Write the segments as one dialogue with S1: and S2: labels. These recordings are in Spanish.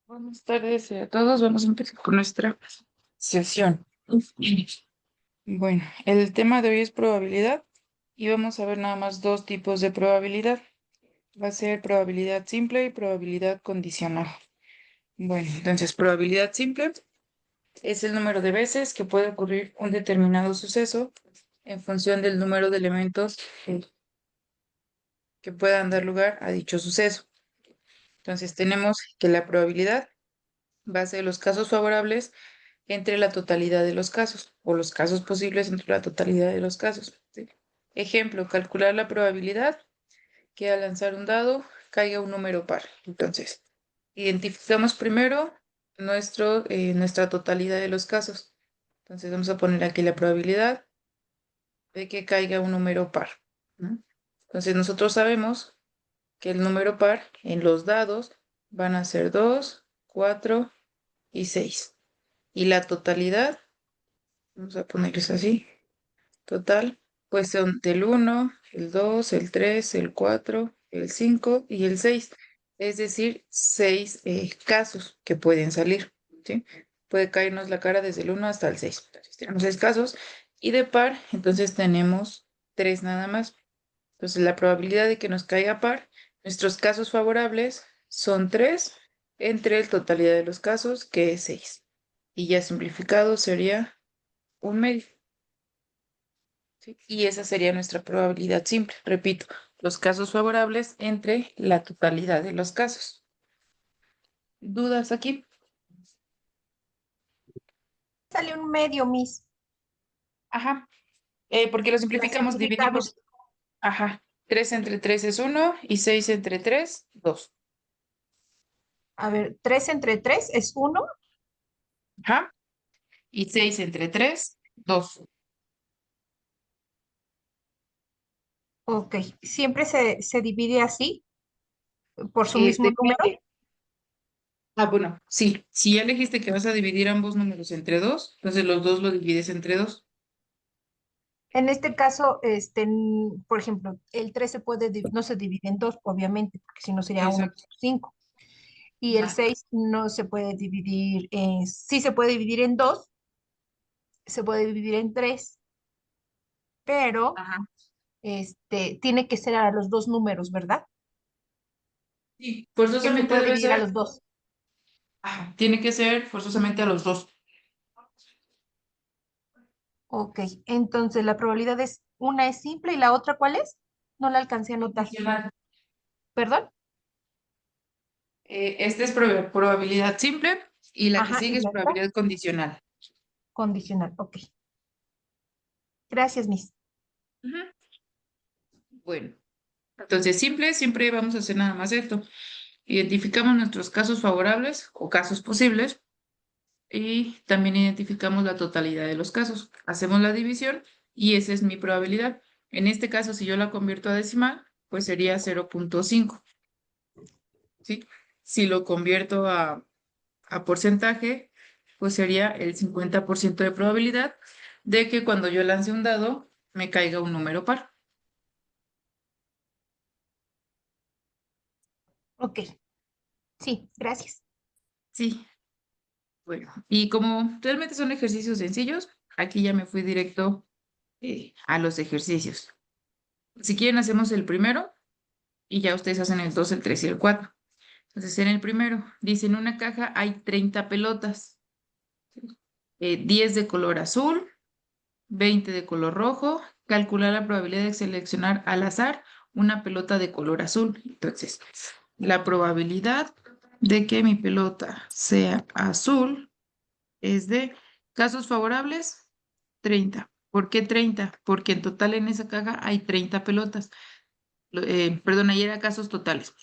S1: Buenas tardes a todos. Vamos a empezar con nuestra sesión. Bueno, el tema de hoy es probabilidad y vamos a ver nada más dos tipos de probabilidad. Va a ser probabilidad simple y probabilidad condicional. Bueno, entonces probabilidad simple es el número de veces que puede ocurrir un determinado suceso en función del número de elementos que puedan dar lugar a dicho suceso. Entonces tenemos que la probabilidad va a ser los casos favorables entre la totalidad de los casos o los casos posibles entre la totalidad de los casos. ¿Sí? Ejemplo, calcular la probabilidad que al lanzar un dado caiga un número par. Entonces, identificamos primero nuestra totalidad de los casos. Entonces, vamos a poner aquí la probabilidad de que caiga un número par. ¿No? Entonces, nosotros sabemos que el número par en los dados van a ser 2, 4 y 6. Y la totalidad, vamos a ponerles así, total, pues son del 1, el 2, el 3, el 4, el 5 y el 6. Es decir, 6 casos que pueden salir, ¿sí? Puede caernos la cara desde el 1 hasta el 6. Entonces tenemos 6 casos. Y de par, entonces tenemos 3 nada más. Entonces la probabilidad de que nos caiga par, nuestros casos favorables son 3 entre la totalidad de los casos, que es 6. Y ya simplificado sería un medio. ¿Sí? Y esa sería nuestra probabilidad simple. Repito, los casos favorables entre la totalidad de los casos. ¿Dudas aquí?
S2: Sale un medio, Miss.
S1: Ajá. Porque lo
S2: La
S1: simplificamos,
S2: simplificamos.
S1: dividimos. Ajá. 3 entre 3 es 1 y 6 entre 3, 2.
S2: A ver, 3 entre 3 es 1.
S1: Ajá. Y 6 entre 3, 2.
S2: Ok, siempre se divide así, por su mismo número.
S1: Depende. Ah, bueno, sí. Si ya elegiste que vas a dividir ambos números entre 2, entonces los dos lo divides entre 2.
S2: En este caso, por ejemplo, el 3 no se divide en 2, obviamente, porque si no sería uno
S1: Exacto.
S2: por 5. Y el
S1: Ajá.
S2: 6 no se puede dividir, sí se puede dividir en 2, se puede dividir en 3, pero
S1: Ajá.
S2: tiene que ser a los dos números, ¿verdad?
S1: Sí,
S2: Que se
S1: forzosamente
S2: puede
S1: debe
S2: dividir a
S1: ser.
S2: los dos.
S1: Ajá. Tiene que ser forzosamente a los dos.
S2: Ok, entonces la probabilidad es, una es simple y la otra, ¿cuál es? No la alcancé a notar.
S1: Condicional.
S2: ¿Perdón?
S1: Esta es probabilidad simple y la que
S2: Ajá,
S1: sigue
S2: y
S1: es
S2: la otra,
S1: probabilidad condicional.
S2: condicional. Ok. Gracias, Miss.
S1: Ujú. Bueno, entonces simple, siempre vamos a hacer nada más esto. Identificamos nuestros casos favorables o casos posibles y también identificamos la totalidad de los casos. Hacemos la división y esa es mi probabilidad. En este caso, si yo la convierto a decimal, pues sería 0,5. ¿Sí? Si lo convierto a porcentaje, pues sería el 50% de probabilidad de que cuando yo lance un dado me caiga un número par.
S2: Ok, sí, gracias.
S1: Sí, bueno. Y como realmente son ejercicios sencillos, aquí ya me fui directo a los ejercicios. Si quieren, hacemos el primero y ya ustedes hacen el 2, el 3 y el 4. Entonces, en el primero, dice, en una caja hay 30 pelotas, 10 de color azul, 20 de color rojo, calcular la probabilidad de seleccionar al azar una pelota de color azul. Entonces, la probabilidad de que mi pelota sea azul es de casos favorables, 30. ¿Por qué 30? Porque en total en esa caja hay 30 pelotas. Perdón, ahí era casos totales.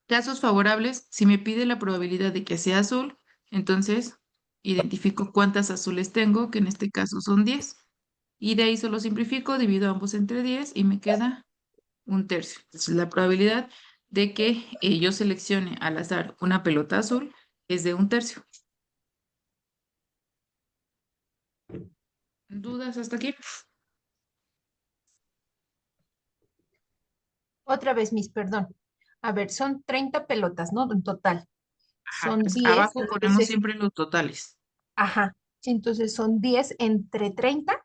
S1: Casos favorables, si me pide la probabilidad de que sea azul, entonces identifico cuántas azules tengo, que en este caso son 10. Y de ahí solo simplifico, divido ambos entre 10 y me queda un tercio. Entonces la probabilidad de que yo seleccione al azar una pelota azul es de un tercio. ¿Dudas hasta aquí?
S2: Otra vez, Miss, perdón. A ver, son 30 pelotas, ¿no? En total.
S1: Ajá,
S2: son
S1: pues
S2: 10,
S1: abajo ponemos
S2: entonces,
S1: siempre los totales.
S2: ajá, entonces son 10 entre 30.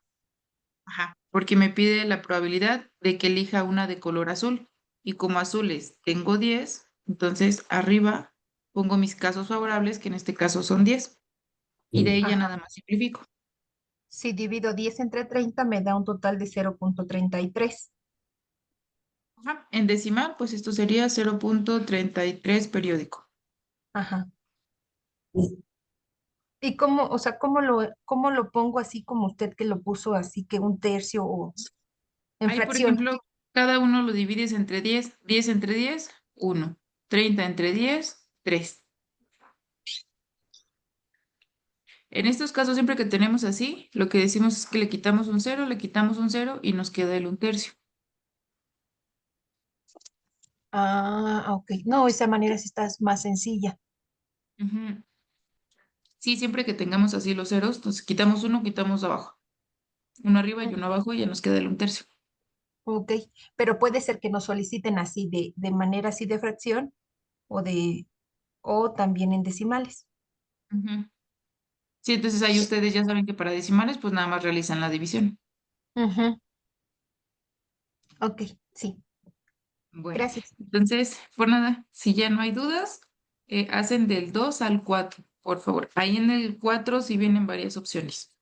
S1: Ajá, porque me pide la probabilidad de que elija una de color azul. Y como azules tengo 10, entonces arriba pongo mis casos favorables, que en este caso son 10. Y de ella
S2: Ajá.
S1: nada más simplifico.
S2: Si divido 10 entre 30 me da un total de 0,33.
S1: Ajá, en decimal, pues esto sería 0,33 periódico.
S2: Ajá. ¿Y cómo, o sea, cómo lo pongo así como usted que lo puso así que un tercio o en
S1: Ahí, por
S2: fracción?
S1: ejemplo, cada uno lo divides entre 10, 10 entre 10, 1, 30 entre 10, 3. En estos casos, siempre que tenemos así, lo que decimos es que le quitamos un cero, le quitamos un cero y nos queda el un tercio.
S2: Ah, ok. No, esa manera sí está más sencilla.
S1: Ujú. Sí, siempre que tengamos así los ceros, entonces quitamos uno, quitamos abajo. Uno arriba y
S2: Mm,
S1: uno abajo y ya nos queda el un tercio.
S2: ok. Pero puede ser que nos soliciten así de manera así de fracción o o también en decimales.
S1: Ujú. Sí, entonces ahí ustedes ya saben que para decimales, pues nada más realizan la división.
S2: Ujú. Ok, sí.
S1: Bueno,
S2: Gracias.
S1: entonces, por nada, si ya no hay dudas, hacen del 2 al 4, por favor. Ahí en el 4 sí vienen varias opciones.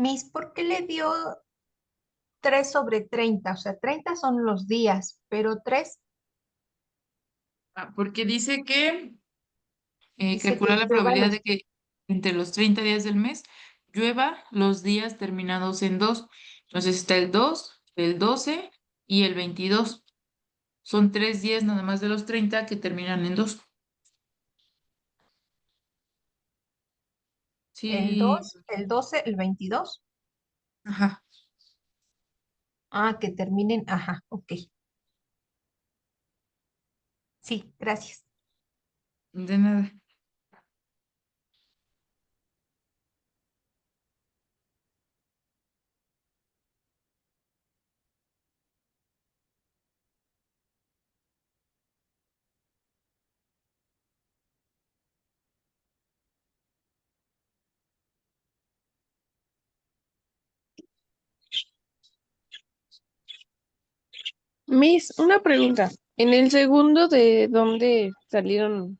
S2: Miss, ¿por qué le dio 3/30? O sea, 30 son los días, pero 3
S1: Porque dice que
S2: dice
S1: calcula
S2: que
S1: la
S2: llueva
S1: probabilidad de
S2: los...
S1: que entre los 30 días del mes llueva los días terminados en 2. Entonces está el 2, el 12 y el 22. Son 3 días nada más de los 30 que terminan en 2.
S2: El
S1: Sí,
S2: 2, el 12, el 22.
S1: ajá,
S2: Ah, que terminen. Ajá, ok. Sí, gracias.
S1: de nada.
S3: Miss, una pregunta. En el segundo, ¿de dónde salieron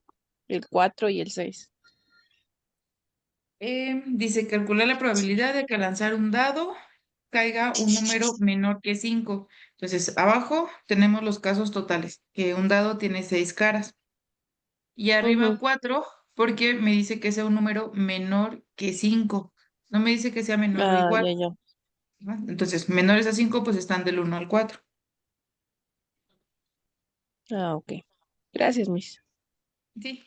S3: el 4 y el 6?
S1: Dice calcular la probabilidad de que al lanzar un dado caiga un número menor que 5. Entonces, abajo tenemos los casos totales, que un dado tiene 6 caras. Y arriba
S3: Ujú.
S1: 4 porque me dice que sea un número menor que 5. No me dice que sea menor o
S3: Ah,
S1: igual,
S3: ya, ya.
S1: ¿no? Entonces, menores a 5 pues están del 1 al 4.
S3: Ah, ok. Gracias, Miss.
S1: Sí.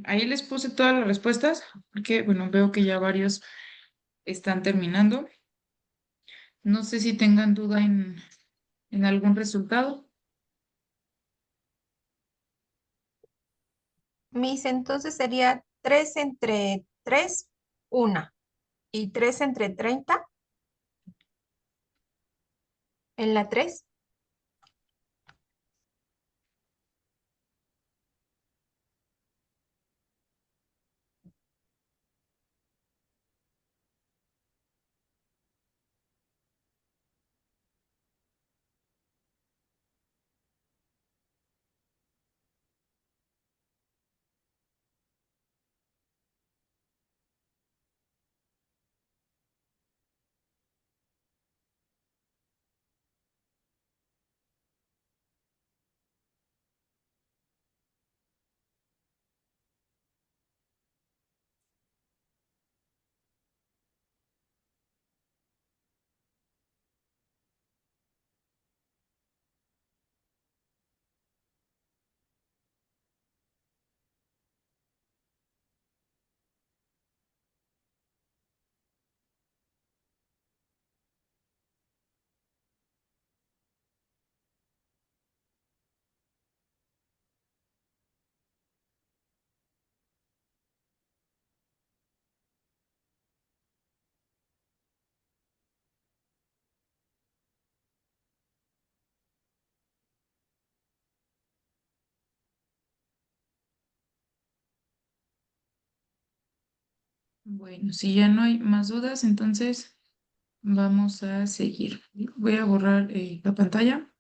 S1: Ahí les puse todas las respuestas, porque, bueno, veo que ya varios están terminando. No sé si tengan duda en algún resultado.
S2: Miss, entonces sería 3 entre 3, 1. Y 3 entre 30 en la 3.
S1: Bueno, si ya no hay más dudas, entonces vamos a seguir. Voy a borrar la pantalla.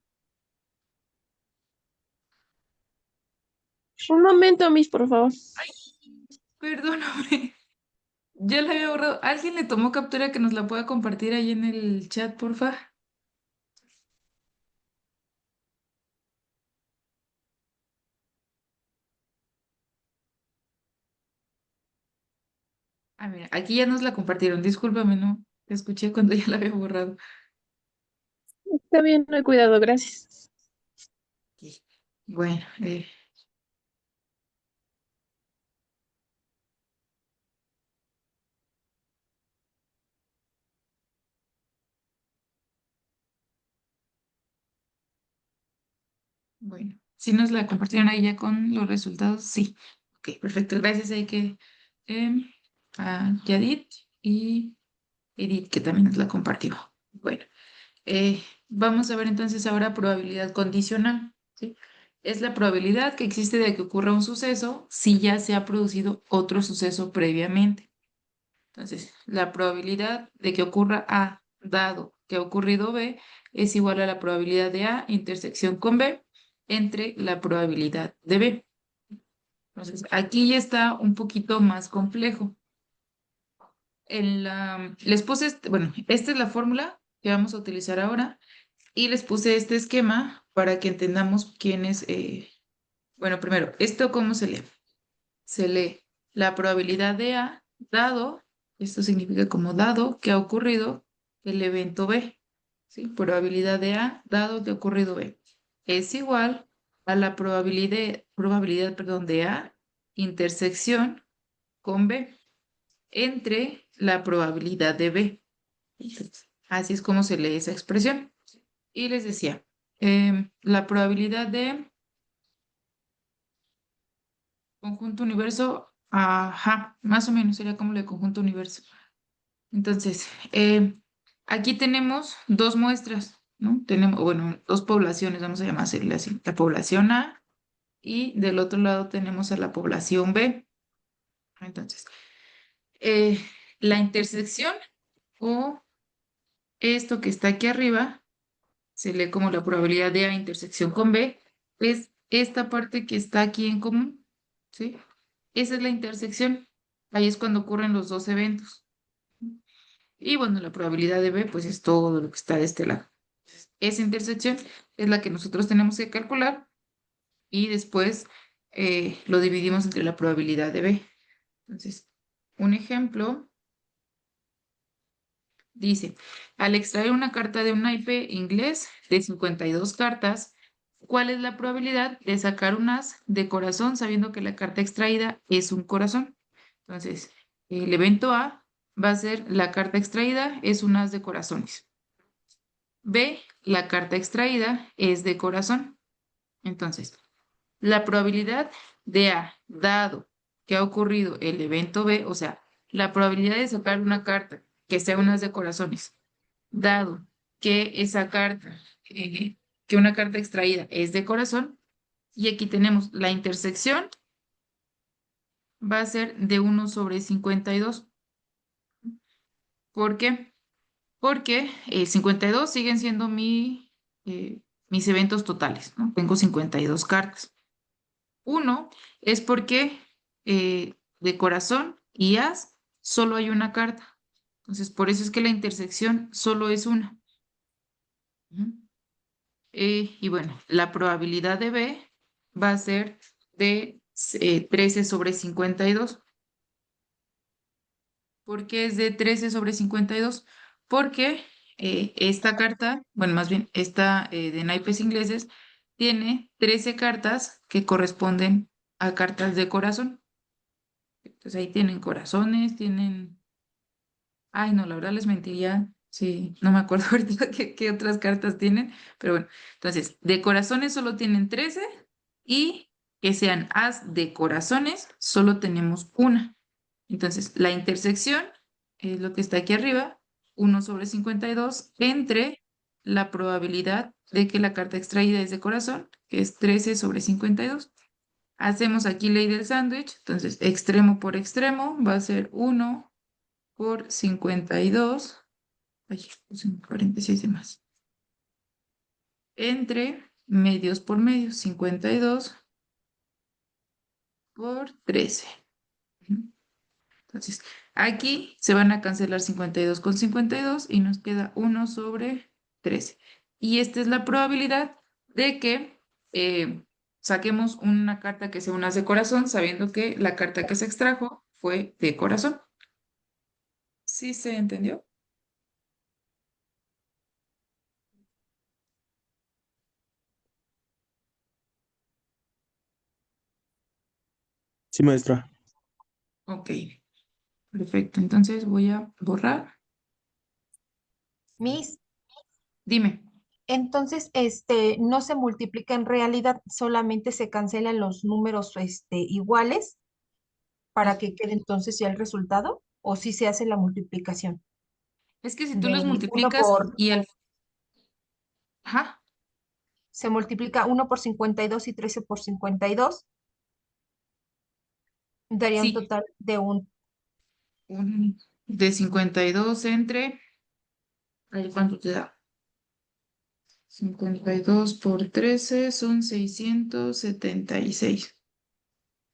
S3: Un momento, Miss, por favor.
S1: Ay, perdóname. Ya la había borrado. ¿Alguien le tomó captura que nos la pueda compartir ahí en el chat, porfa? Mira, aquí ya nos la compartieron. Discúlpame, ¿no? Te escuché cuando ya la había borrado.
S3: Está bien, no he cuidado, gracias.
S1: Ok. Bueno, bueno, si nos la compartieron ahí ya con los resultados, sí. Ok, perfecto. Gracias ahí que em, a Yadit y Edith, que también nos la compartió. Bueno, vamos a ver entonces ahora probabilidad condicional, ¿sí? Es la probabilidad que existe de que ocurra un suceso si ya se ha producido otro suceso previamente. Entonces, la probabilidad de que ocurra A dado que ha ocurrido B es igual a la probabilidad de A intersección con B entre la probabilidad de B. Entonces, aquí ya está un poquito más complejo. Les puse, bueno, esta es la fórmula que vamos a utilizar ahora y les puse este esquema para que entendamos quién es, bueno, primero, ¿esto cómo se lee? Se lee la probabilidad de A dado, esto significa como dado que ha ocurrido el evento B, ¿sí? Probabilidad de A dado que ha ocurrido B es igual a la probabilidad, perdón, de A intersección con B entre la probabilidad de B. Así es como se lee esa expresión. Y les decía, la probabilidad de conjunto universo, ajá, más o menos sería como el conjunto universo. Entonces, aquí tenemos dos muestras, ¿no? Tenemos, bueno, dos poblaciones, vamos a llamarle así, la población A y del otro lado tenemos a la población B. Entonces, eh, la intersección o esto que está aquí arriba se lee como la probabilidad de A intersección con B, es esta parte que está aquí en común, ¿sí? Esa es la intersección. Ahí es cuando ocurren los dos eventos. Y bueno, la probabilidad de B, pues es todo lo que está de este lado. Esa intersección es la que nosotros tenemos que calcular y después lo dividimos entre la probabilidad de B. Entonces, un ejemplo dice, al extraer una carta de un naipe inglés de 52 cartas, ¿cuál es la probabilidad de sacar un as de corazón sabiendo que la carta extraída es un corazón? Entonces, el evento A va a ser la carta extraída es un as de corazones. B, la carta extraída es de corazón. Entonces, la probabilidad de A, dado que ha ocurrido el evento B, o sea, la probabilidad de sacar una carta que sea un as de corazones dado que esa carta, que una carta extraída es de corazón, y aquí tenemos la intersección, va a ser de 1/52. ¿Por qué? Porque 52 siguen siendo mis eventos totales, ¿no? Tengo 52 cartas. Uno es porque de corazón y as solo hay una carta. Entonces, por eso es que la intersección solo es una. Ujú. Y bueno, la probabilidad de B va a ser de 13/52. ¿Por qué es de 13/52? Porque esta carta, bueno, más bien esta de naipes ingleses, tiene 13 cartas que corresponden a cartas de corazón. Entonces ahí tienen corazones, tienen. Ay, no, la verdad les mentiría. Sí, no me acuerdo ahorita qué otras cartas tienen, pero bueno, entonces, de corazones solo tienen 13 y que sean as de corazones solo tenemos una. Entonces, la intersección es lo que está aquí arriba, 1/52 entre la probabilidad de que la carta extraída es de corazón, que es 13/52. Hacemos aquí ley del sándwich, entonces extremo por extremo va a ser 1/52, ay, puse un paréntesis de más, entre medios por medios, 52/13. Ujú. Entonces, aquí se van a cancelar 52 con 52 y nos queda 1/13. Y esta es la probabilidad de que saquemos una carta que sea un as de corazón, sabiendo que la carta que se extrajo fue de corazón. ¿Sí se entendió?
S4: Sí, maestra.
S1: Ok, perfecto. Entonces voy a borrar.
S2: Miss,
S1: Dime.
S2: entonces, no se multiplica en realidad, solamente se cancelan los números, iguales para
S1: Sí.
S2: que quede entonces ya el resultado, o si se hace la multiplicación
S1: Es que si tú los
S2: de uno
S1: multiplicas
S2: por,
S1: y el... Ajá,
S2: se multiplica 1 por 52 y 13 por 52, daría un
S1: sí.
S2: total de
S1: De 52 entre... Ahí, ¿cuánto te da? 52 por 13 son 676.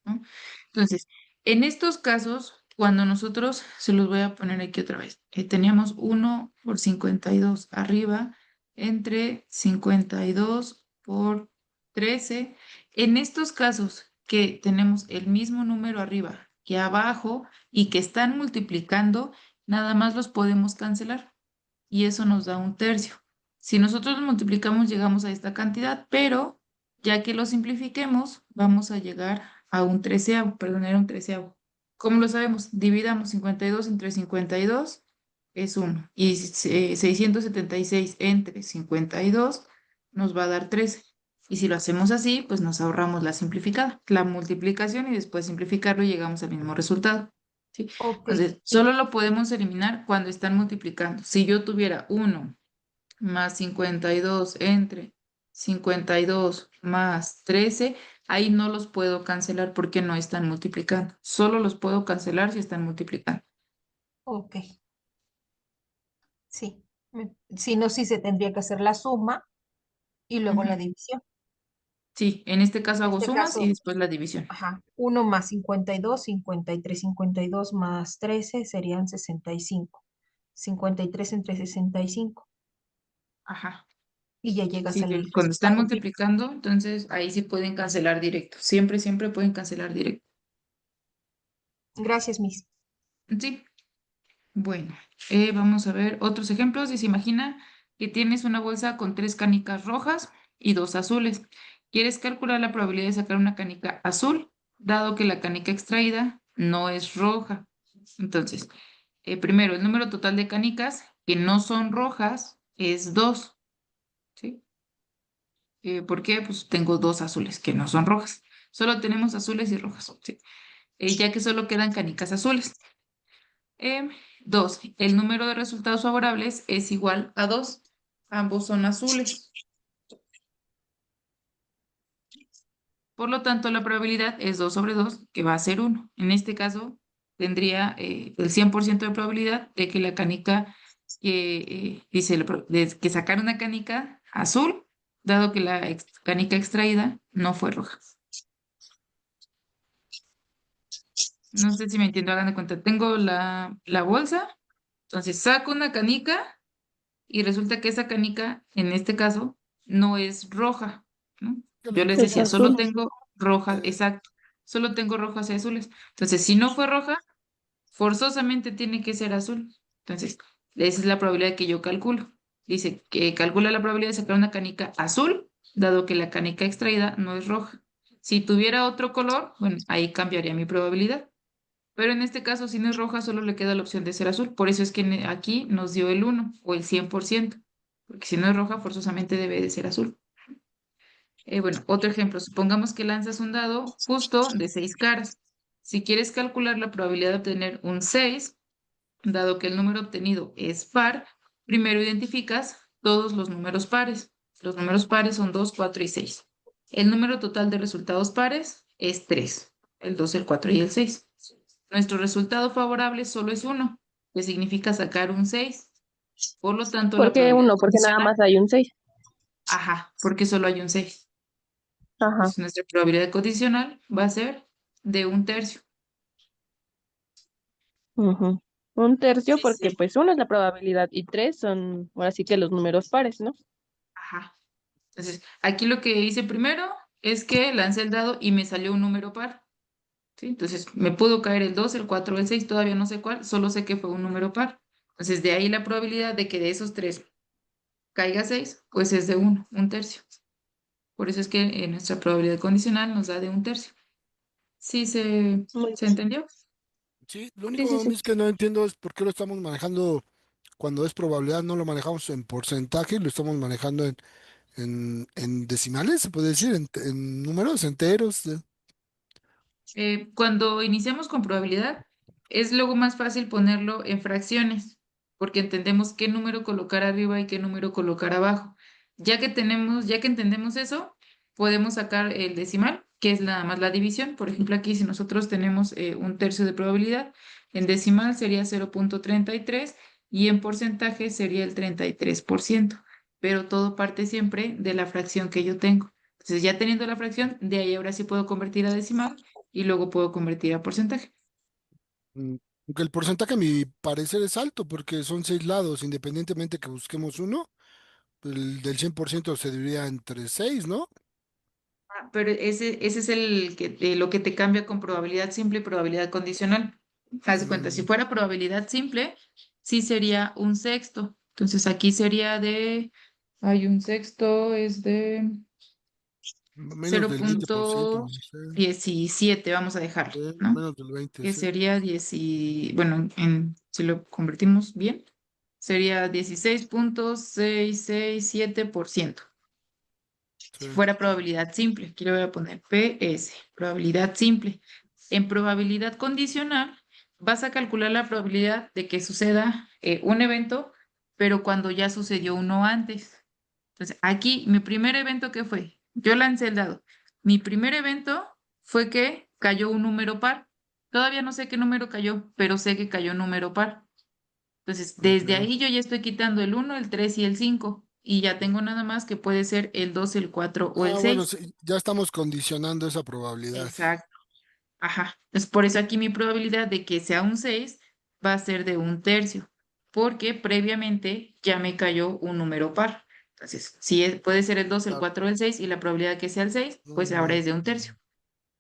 S1: ¿No? Entonces, en estos casos, cuando nosotros, se los voy a poner aquí otra vez, teníamos 1 por 52 arriba entre 52 por 13. En estos casos que tenemos el mismo número arriba que abajo y que están multiplicando, nada más los podemos cancelar y eso nos da un tercio. Si nosotros lo multiplicamos, llegamos a esta cantidad, pero ya que lo simplifiquemos, vamos a llegar a un treceavo, perdón, era un treceavo. ¿Cómo lo sabemos? Dividamos 52 entre 52 es uno y 676 entre 52 nos va a dar 13. Y si lo hacemos así, pues nos ahorramos la simplificada, la multiplicación y después simplificarlo y llegamos al mismo resultado. ¿Sí?
S2: ok.
S1: Entonces, solo lo podemos eliminar cuando están multiplicando. Si yo tuviera uno más 52 entre 52 más 13, ahí no los puedo cancelar porque no están multiplicando. Solo los puedo cancelar si están multiplicando.
S2: Ok, sí. Si no, sí se tendría que hacer la suma y luego
S1: Ujú.
S2: la división.
S1: Sí, en este caso
S2: En
S1: hago
S2: este
S1: sumas y
S2: caso,
S1: después la división.
S2: ajá, 1 más 52, 53, 52 más 13 serían 65. 53 entre 65.
S1: Ajá.
S2: Y ya llegas
S1: Sí,
S2: al
S1: cuando están
S2: resultado final.
S1: multiplicando, entonces ahí sí pueden cancelar directo. Siempre, siempre pueden cancelar directo.
S2: Gracias, Miss.
S1: Sí. Bueno, vamos a ver otros ejemplos. Y se imagina que tienes una bolsa con tres canicas rojas y dos azules. ¿Quieres calcular la probabilidad de sacar una canica azul, dado que la canica extraída no es roja? Entonces, primero, el número total de canicas que no son rojas es 2, ¿sí? ¿Por qué? Pues tengo dos azules que no son rojas. Solo tenemos azules y rojas, ¿sí? Ya que solo quedan canicas azules. Em, 2. El número de resultados favorables es igual a 2. Ambos son azules. Por lo tanto, la probabilidad es 2 sobre 2, que va a ser uno. En este caso, tendría el 100% de probabilidad de que la canica, dice, de que sacar una canica azul, dado que la canica extraída no fue roja. No sé si me entiendo, hagan de cuenta. Tengo la bolsa, entonces saco una canica y resulta que esa canica, en este caso, no es roja, ¿no? Yo les
S3: Es
S1: decía, solo
S3: azul.
S1: tengo roja, exacto, solo tengo rojas y azules. Entonces, si no fue roja, forzosamente tiene que ser azul. Entonces, esa es la probabilidad que yo calculo. Dice que calcula la probabilidad de sacar una canica azul, dado que la canica extraída no es roja. Si tuviera otro color, bueno, ahí cambiaría mi probabilidad. Pero en este caso, si no es roja, solo le queda la opción de ser azul. Por eso es que aquí nos dio el uno o el 100%, porque si no es roja, forzosamente debe de ser azul. Bueno, otro ejemplo, supongamos que lanzas un dado justo de 6 caras. Si quieres calcular la probabilidad de obtener un 6, dado que el número obtenido es par, primero identificas todos los números pares. Los números pares son 2, 4 y 6. El número total de resultados pares es 3, el 2, el 4 y el 6. Nuestro resultado favorable solo es uno, que significa sacar un 6. Por lo tanto,
S3: ¿Por
S1: la
S3: qué
S1: probabilidad
S3: uno? Porque nada
S1: condicional,
S3: más hay un 6.
S1: ajá, porque solo hay un 6.
S3: Ajá.
S1: Entonces, nuestra probabilidad condicional va a ser de un tercio.
S3: Ujú. Un tercio porque pues uno es la probabilidad y tres son ahora sí que los números pares, ¿no?
S1: Ajá. Entonces, aquí lo que hice primero es que lancé el dado y me salió un número par. ¿Sí? Entonces, me pudo caer el 2, el 4, el 6, todavía no sé cuál, solo sé que fue un número par. Entonces, de ahí la probabilidad de que de esos tres caiga 6, pues es de uno, un tercio. Por eso es que nuestra probabilidad condicional nos da de un tercio. Sí, se,
S3: Muy
S1: ¿se
S3: bien.
S1: entendió?
S4: Sí, lo
S3: Sí, sí,
S4: único
S3: sí.
S4: Miss, que no entiendo es por qué lo estamos manejando cuando es probabilidad, no lo manejamos en porcentaje, lo estamos manejando en decimales, se puede decir, en números enteros.
S1: Cuando iniciamos con probabilidad, es luego más fácil ponerlo en fracciones, porque entendemos qué número colocar arriba y qué número colocar abajo. Ya que entendemos eso, podemos sacar el decimal, que es nada más la división. Por ejemplo, aquí si nosotros tenemos un tercio de probabilidad, en decimal sería 0,33 y en porcentaje sería el 33%, pero todo parte siempre de la fracción que yo tengo. Entonces, ya teniendo la fracción, de ahí ahora sí puedo convertir a decimal y luego puedo convertir a porcentaje.
S4: Mm, Aunque el porcentaje a mi parecer es alto, porque son 6 lados, independientemente que busquemos uno, el del 100% se dividiría entre 6, ¿no?
S1: Pero ese es lo que te cambia con probabilidad simple y probabilidad condicional. Haz de cuenta, si
S4: Mm,
S1: fuera probabilidad simple, sí sería un sexto. Entonces aquí sería hay un sexto, es de
S4: Menos
S1: cero
S4: del 20%,
S1: punto
S4: no sé,
S1: diecisiete vamos a dejarlo, ¿no?
S4: menos del 20,
S1: Que
S4: sí.
S1: sería bueno, si lo convertimos bien, sería 16,667%.
S4: Sí,
S1: Si fuera probabilidad simple, aquí le voy a poner PS, probabilidad simple. En probabilidad condicional, vas a calcular la probabilidad de que suceda un evento, pero cuando ya sucedió uno antes. Entonces, aquí, mi primer evento, ¿qué fue? Yo lancé el dado. Mi primer evento fue que cayó un número par. Todavía no sé qué número cayó, pero sé que cayó un número par. Entonces, desde
S4: ok.
S1: ahí yo ya estoy quitando el uno, el 3 y el 5 y ya tengo nada más que puede ser el 2, el 4 o el
S4: Ah, bueno,
S1: 6.
S4: sí, ya estamos condicionando esa probabilidad.
S1: Exacto. Ajá. Entonces, por eso aquí mi probabilidad de que sea un 6 va a ser de un tercio, porque previamente ya me cayó un número par. Entonces, si puede ser el 2, el
S4: Claro.
S1: 4 o el 6 y la probabilidad de que sea el 6 pues ahora
S4: Ujú,
S1: es de un tercio.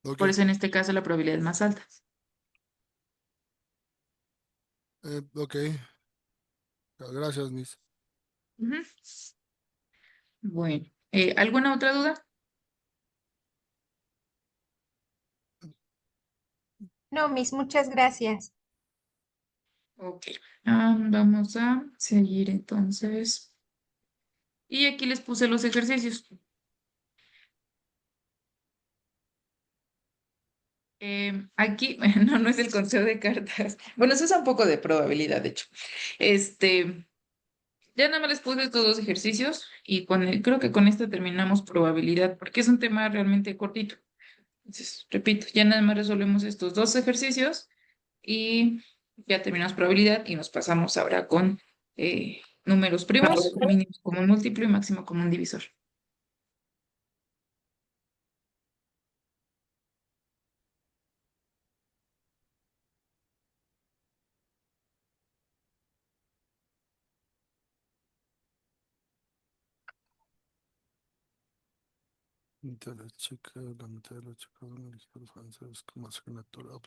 S4: ok,
S1: Por eso en este caso la probabilidad es más alta.
S4: ok. Gracias, Miss.
S1: Ujú. Bueno, ¿alguna otra duda?
S2: No, Miss, muchas gracias.
S1: Ok. Vamos a seguir entonces. Y aquí les puse los ejercicios. Aquí, bueno, no es el conteo de cartas. Bueno, eso es un poco de probabilidad, de hecho. Este, ya nada más les puse estos dos ejercicios y creo que con esto terminamos probabilidad, porque es un tema realmente cortito. Entonces, repito, ya nada más resolvemos estos dos ejercicios y ya terminamos probabilidad y nos pasamos ahora con números primos, mínimo común múltiplo y máximo común divisor.
S4: Mitad de la chica, la mitad de la chica, una de los franceses, como hacer natural.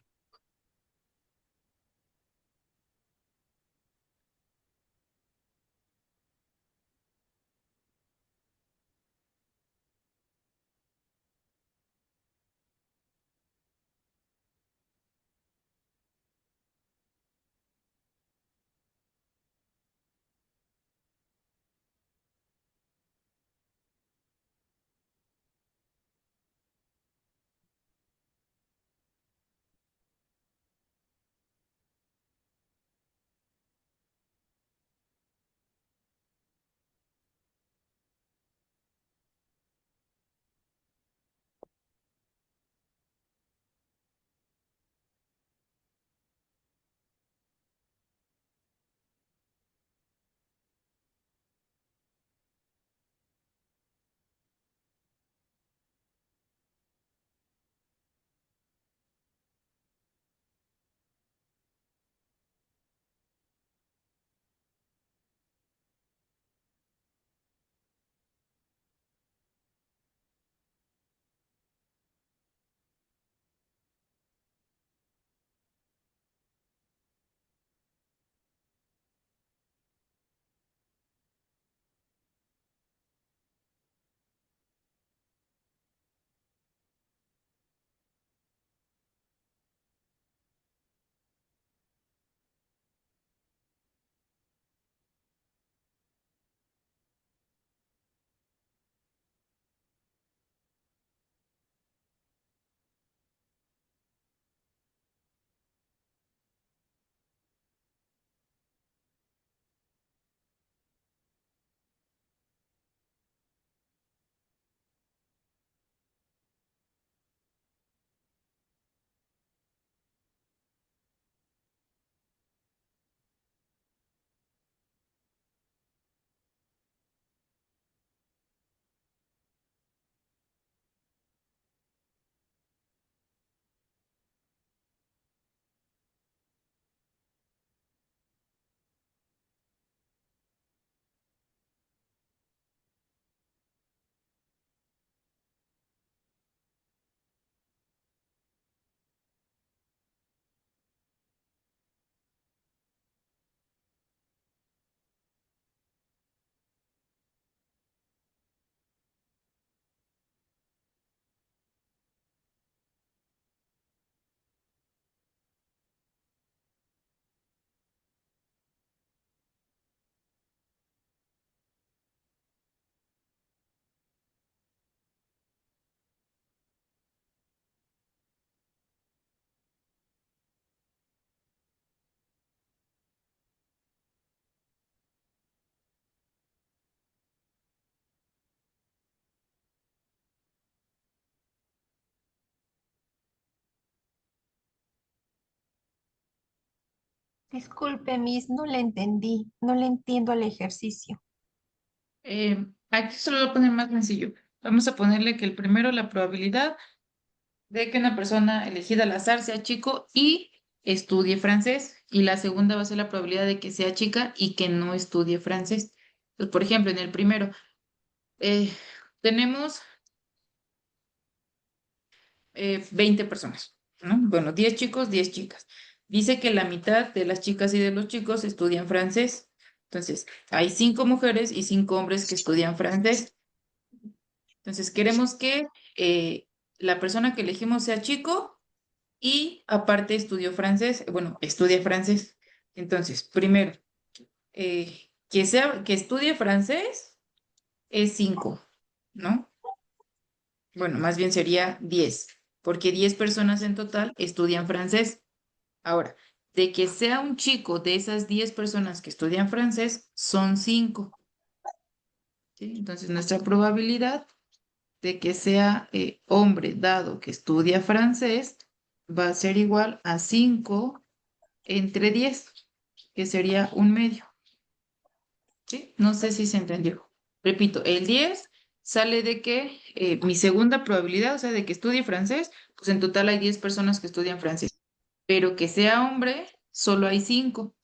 S2: Disculpe, Miss, no le entendí. No le entiendo al ejercicio.
S1: Aquí solo lo voy a poner más sencillo. Vamos a ponerle que el primero, la probabilidad de que una persona elegida al azar sea chico y estudie francés. Y la segunda va a ser la probabilidad de que sea chica y que no estudie francés. Pues, por ejemplo, en el primero, eh, tenemos 20 personas, ¿no? Bueno, 10 chicos, 10 chicas. Dice que la mitad de las chicas y de los chicos estudian francés. Entonces, hay 5 mujeres y 5 hombres que estudian francés. Entonces, queremos que la persona que elegimos sea chico y aparte estudió francés, bueno, estudia francés. Entonces, primero, que estudie francés es 5, ¿no? Bueno, más bien sería 10, porque 10 personas en total estudian francés. Ahora, de que sea un chico de esas 10 personas que estudian francés, son 5, ¿sí? Entonces, nuestra probabilidad de que sea hombre dado que estudia francés va a ser igual a 5 entre 10, que sería un medio, ¿sí? No sé si se entendió. Repito, el 10 sale de que mi segunda probabilidad, o sea, de que estudie francés, pues en total hay 10 personas que estudian francés, pero que sea hombre, solo hay 5.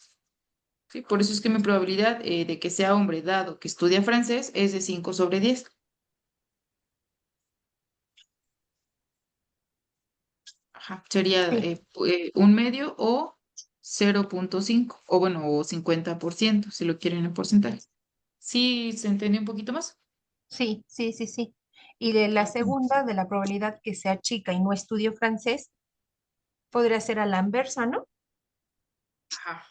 S1: ¿Sí? Por eso es que mi probabilidad de que sea hombre dado que estudia francés es de 5/10. Ajá, sería
S2: Sí,
S1: un medio o 0,5 o bueno, o 50% si lo quieren en porcentaje. ¿Sí se entendió un poquito más?
S2: sí, sí, sí, sí. Y de la segunda, de la probabilidad que sea chica y no estudie francés, podría ser a la inversa, ¿no?
S1: Ajá,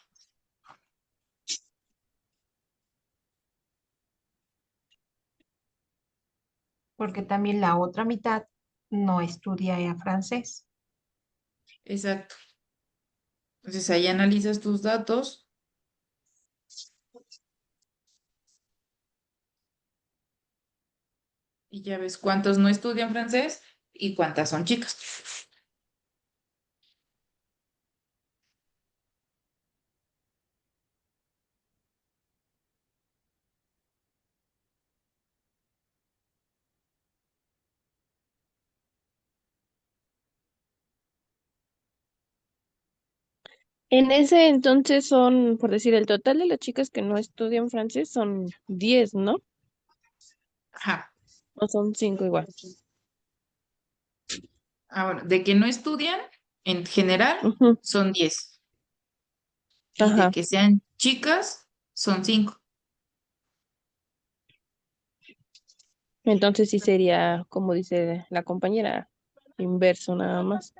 S2: Porque también la otra mitad no estudia francés.
S1: exacto. Entonces ahí analizas tus datos y ya ves cuántos no estudian francés y cuántas son chicas.
S3: En ese entonces son, por decir, el total de las chicas que no estudian francés son 10, ¿no?
S1: Ajá.
S3: O son 5 igual.
S1: Ahora, de que no estudian, en general,
S3: Ujú.
S1: son 10. Y de
S3: Ajá.
S1: que sean chicas, son 5.
S3: Entonces sí sería, como dice la compañera, inverso nada más.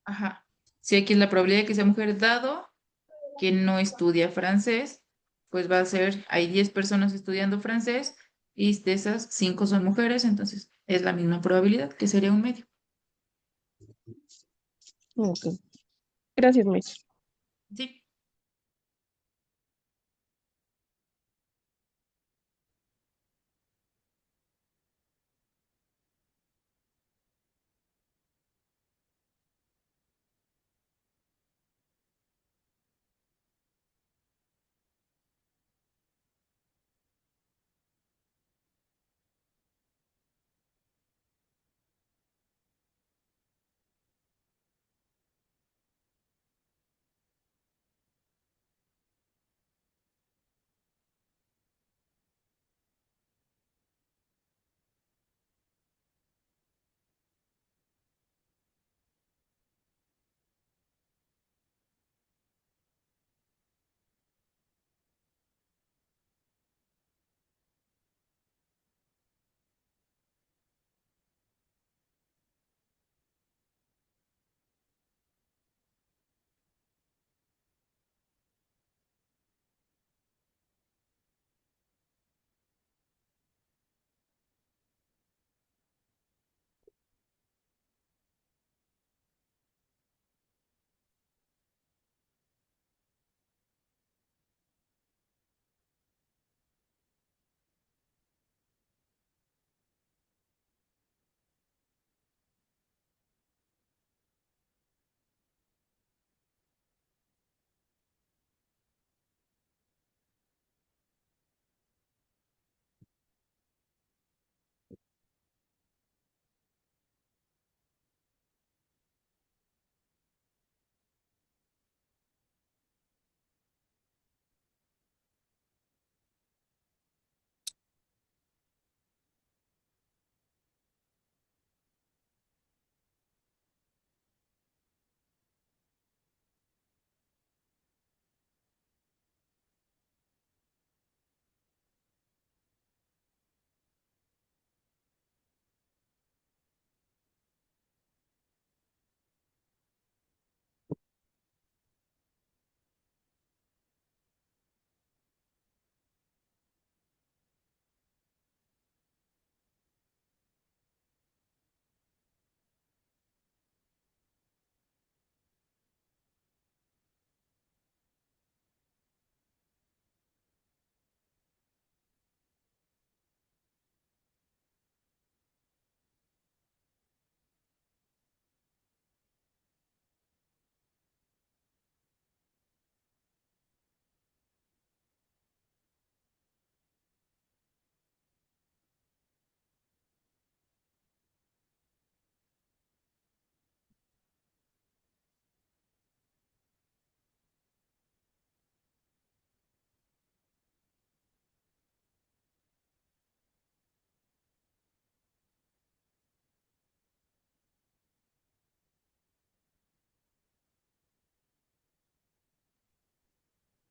S1: Ajá. Si aquí es la probabilidad de que sea mujer, dado que no estudia francés, pues va a ser, hay 10 personas estudiando francés y de esas 5 son mujeres, entonces es la misma probabilidad, que sería un medio.
S3: Ok. Gracias, Miss.
S1: Sí.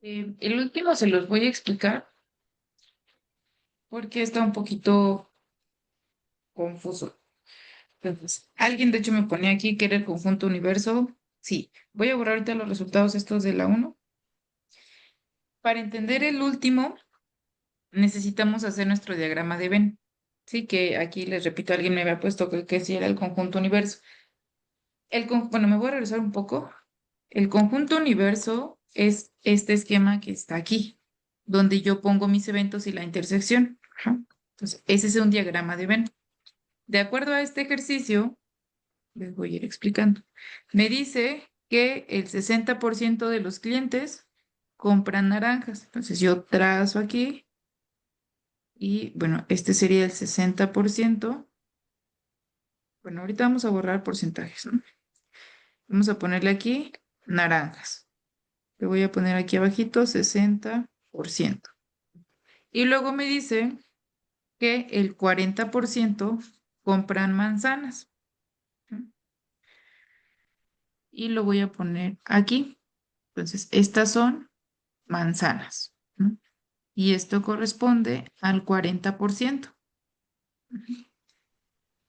S1: El último se los voy a explicar porque está un poquito confuso. Entonces, alguien de hecho me ponía aquí que era el conjunto universo. Sí, voy a borrar ahorita los resultados estos de la uno. Para entender el último, necesitamos hacer nuestro diagrama de Venn. Sí, que aquí les repito, alguien me había puesto que sí era el conjunto universo. Bueno, me voy a regresar un poco. El conjunto universo es este esquema que está aquí, donde yo pongo mis eventos y la intersección. Ajá. Entonces, ese es un diagrama de Venn. De acuerdo a este ejercicio, les voy a ir explicando. Me dice que el 60% de los clientes compran naranjas. Entonces, yo trazo aquí y, bueno, este sería el 60%. Bueno, ahorita vamos a borrar porcentajes, ¿no? Vamos a ponerle aquí naranjas. Le voy a poner aquí abajito 60%. Y luego me dice que el 40% compran manzanas. ¿No? Y lo voy a poner aquí. Entonces, estas son manzanas. ¿No? Y esto corresponde al 40%.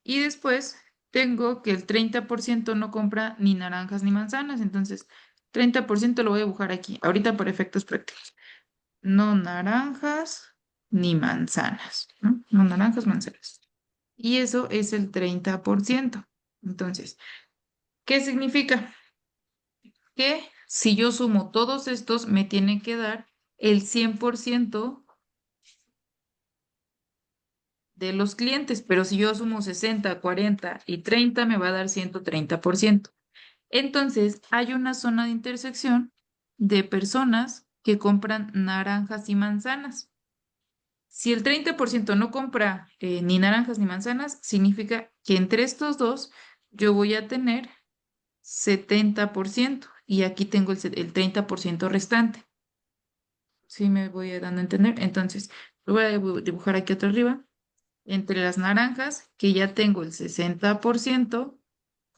S1: Y después tengo que el 30% no compra ni naranjas ni manzanas. Entonces, 30% lo voy a dibujar aquí. Ahorita por efectos prácticos. No naranjas ni manzanas, ¿no? No naranjas, manzanas. Y eso es el 30%. Entonces, ¿qué significa? Que si yo sumo todos estos, me tiene que dar el 100% de los clientes, pero si yo sumo 60, 40 y 30, me va a dar 130%. Entonces, hay una zona de intersección de personas que compran naranjas y manzanas. Si el 30% no compra ni naranjas ni manzanas, significa que entre estos dos yo voy a tener 70% y aquí tengo el 30% restante. ¿Sí me voy dando a entender? Entonces, lo voy a dibujar aquí atrás arriba. Entre las naranjas, que ya tengo el 60%,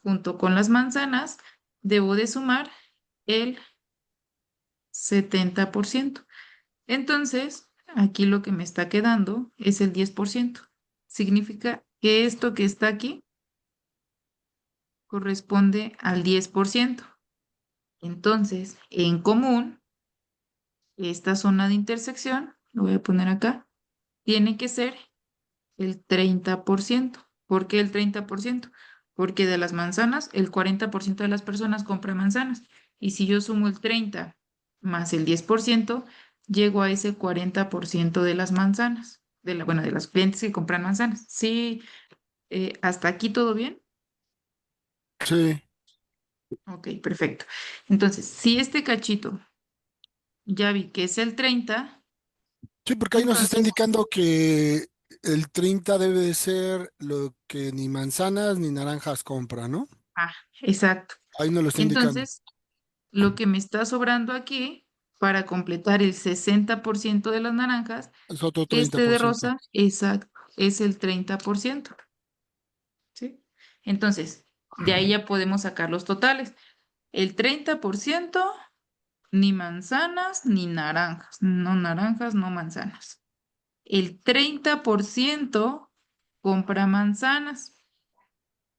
S1: junto con las manzanas, debo de sumar el 70%. Entonces, aquí lo que me está quedando es el 10%. Significa que esto que está aquí corresponde al 10%. Entonces, en común, esta zona de intersección, lo voy a poner acá, tiene que ser el 30%. ¿Por qué el 30%? Porque de las manzanas, el 40% de las personas compra manzanas. Y si yo sumo el 30 más el 10%, llego a ese 40% de las manzanas, bueno, de los clientes que compran manzanas. Sí, ¿hasta aquí todo bien?
S4: Sí,
S1: Ok, perfecto. Entonces, si este cachito ya vi que es el 30,
S4: sí, porque ahí nos está
S1: entonces,
S4: indicando que el 30 debe de ser lo que ni manzanas ni naranjas compra, ¿no?
S1: exacto.
S4: Ahí nos lo está indicando.
S1: Entonces, lo que me está sobrando aquí para completar el 60% de las naranjas,
S4: Es otro
S1: este de
S4: 30%.
S1: rosa, exacto, es el 30%. ¿Sí? Entonces, de ahí ya podemos sacar los totales. El 30% ni manzanas ni naranjas. No naranjas, no manzanas. El 30% compra manzanas.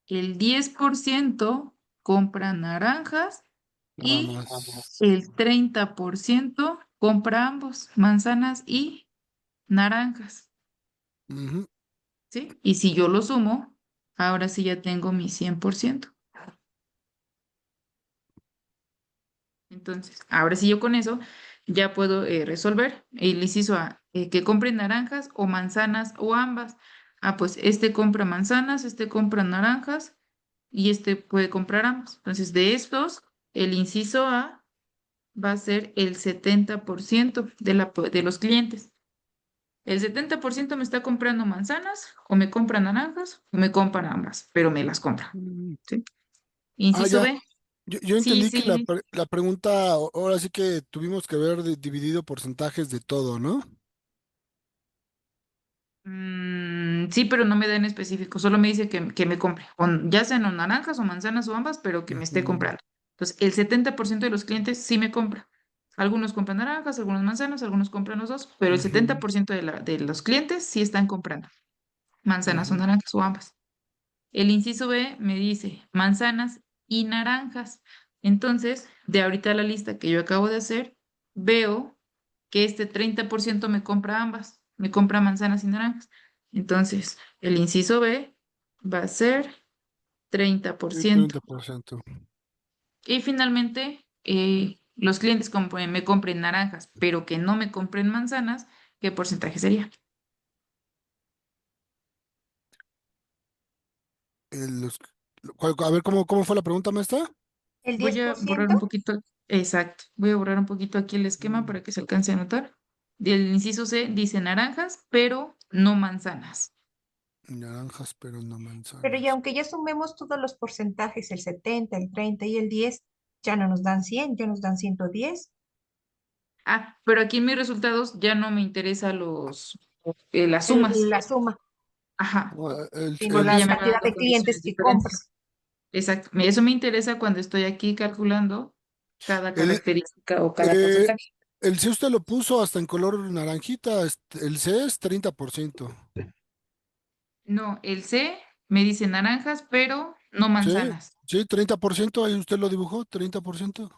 S1: El 10% compra naranjas
S4: Nada
S1: y
S4: más.
S1: el 30% compra ambos, manzanas y naranjas,
S4: Ujú.
S1: ¿sí? Y si yo lo sumo, ahora sí ya tengo mi 100%. Entonces, ahora sí yo con eso ya puedo resolver el inciso A, que compren naranjas o manzanas o ambas. Ah, pues este compra manzanas, este compra naranjas y este puede comprar ambos. Entonces, de estos, el inciso A va a ser el 70% de los clientes. El 70% me está comprando manzanas o me compra naranjas o me compran ambas, pero me las compra.
S4: Mm.
S1: ¿Sí?
S4: Ah,
S1: Inciso
S4: ya.
S1: B.
S4: Yo
S1: Sí,
S4: entendí que
S1: sí.
S4: la pregunta, ahora sí que tuvimos que ver dividido porcentajes de todo, ¿no?
S1: Sí, pero no me da en específico, solo me dice que me compre, ya sean o naranjas o manzanas o ambas, pero que me esté
S4: Ujú.
S1: comprando. Entonces, el 70% de los clientes sí me compra. Algunos compran naranjas, algunos manzanas, algunos compran los dos, pero el
S4: Ujú,
S1: 70% de los clientes sí están comprando manzanas o
S4: ujú.
S1: naranjas o ambas. El inciso B me dice manzanas y naranjas. Entonces, de ahorita la lista que yo acabo de hacer, veo que este 30% me compra ambas, me compra manzanas y naranjas. Entonces, el inciso B va a ser treinta por
S4: Sí,
S1: ciento
S4: 30%.
S1: Y finalmente, los clientes me compren naranjas, pero que no me compren manzanas, ¿qué porcentaje sería?
S4: Los- a ver, ¿cómo fue la pregunta, maestra?
S2: El
S1: Voy
S2: diez
S1: a
S2: por
S1: borrar
S2: ciento
S1: un poquito, exacto, voy a borrar un poquito aquí el esquema
S4: Mm,
S1: para que se alcance a notar. Del inciso C dice naranjas, pero no manzanas.
S4: Naranjas, pero no
S2: Pero y
S4: manzanas.
S2: aunque ya sumemos todos los porcentajes, el 70, el 30 y el 10, ya no nos dan 100, ya nos dan 110.
S1: Ah, pero aquí en mis resultados ya no me interesa las sumas.
S2: La suma,
S1: Ajá,
S4: No,
S2: sino
S1: porque
S2: la
S1: ya me va
S2: cantidad
S1: dando
S2: de clientes
S1: condiciones
S2: que compran.
S1: diferentes. Exacto. Eso me interesa cuando estoy aquí calculando cada
S4: el,
S1: característica o cada
S4: eh,
S1: porcentaje.
S4: el C usted lo puso hasta en color naranjita, el C es 30%.
S1: No, el C me dice naranjas, pero no
S4: Sí,
S1: manzanas.
S4: sí, 30%, ahí usted lo dibujó, 30%.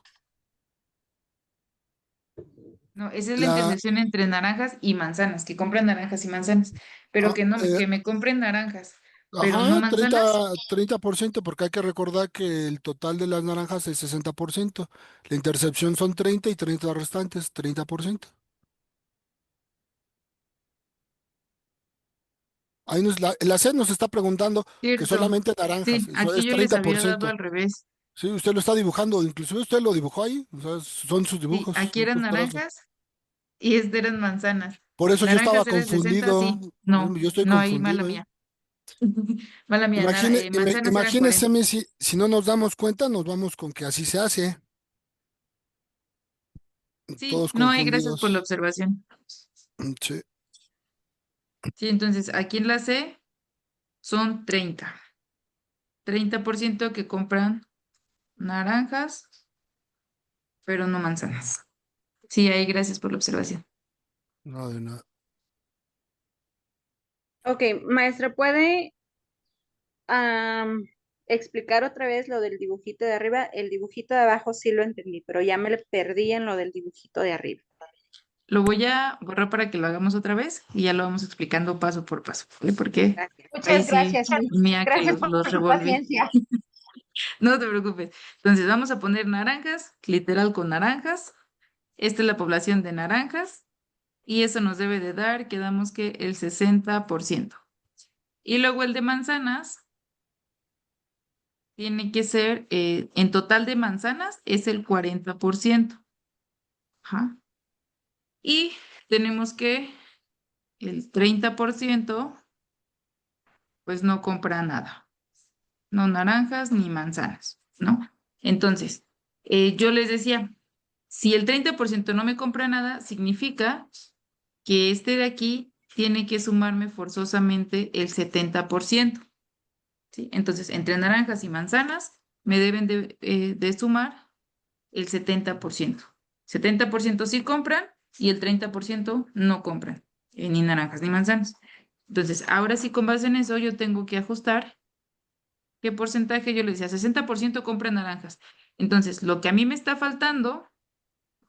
S1: No, esa es la
S4: La,
S1: intersección entre naranjas y manzanas, que compren naranjas y manzanas, pero
S4: ah,
S1: que no,
S4: eh,
S1: que me compren naranjas, pero no
S4: ajá,
S1: manzanas.
S4: 30%, porque hay que recordar que el total de las naranjas es 60%. La intercepción son 30 y 30 restantes, 30%. Ahí la C nos está preguntando que
S1: Cierto.
S4: solamente naranjas,
S1: Sí,
S4: eso
S1: aquí
S4: es
S1: yo les había dado
S4: 30%.
S1: al revés.
S4: Sí, usted lo está dibujando, inclusive usted lo dibujó ahí, o sea, son sus
S1: Sí,
S4: dibujos,
S1: aquí
S4: son
S1: eran
S4: sus trazos.
S1: naranjas y este eran manzanas.
S4: Por eso yo estaba
S1: Naranjas era el 60,
S4: confundido,
S1: sí. No,
S4: yo estoy
S1: no, ahí mala
S4: confundido, ¿eh?
S1: mía. Mala mía, manzanas eran 40.
S4: Imagínese, si no nos damos cuenta, nos vamos con que así se hace,
S1: Sí,
S4: todos
S1: no, y gracias por la
S4: confundidos.
S1: observación.
S4: Sí,
S1: Sí, entonces aquí en la C son 30% que compran naranjas, pero no manzanas. Sí, ahí gracias por la observación.
S4: no de nada.
S3: Ok, maestra, ¿puede explicar otra vez lo del dibujito de arriba? El dibujito de abajo sí lo entendí, pero ya me le perdí en lo del dibujito de arriba.
S1: Lo voy a borrar para que lo hagamos otra vez y ya lo vamos explicando paso por paso, ¿vale? Porque
S3: Gracias.
S1: ahí
S2: Muchas
S1: sí,
S2: gracias, Luis.
S1: mía que
S2: Gracias por
S1: los
S2: tu
S1: revolví.
S2: paciencia.
S1: No te preocupes. Entonces vamos a poner naranjas, literal con naranjas. Esta es la población de naranjas y eso nos debe de dar, quedamos que el 60%. Y luego el de manzanas tiene que ser, en total de manzanas es el 40%. Ajá. Y tenemos que el 30% pues no compra nada, no naranjas ni manzanas, ¿no? Entonces, yo les decía, si el 30% no me compra nada, significa que este de aquí tiene que sumarme forzosamente el 70%, ¿sí? Entonces, entre naranjas y manzanas me deben de sumar el 70%. 70% sí compran y el 30% no compran, ni naranjas ni manzanas. Entonces, ahora sí, con base en eso, yo tengo que ajustar qué porcentaje. Yo le decía, 60% compran naranjas. Entonces, lo que a mí me está faltando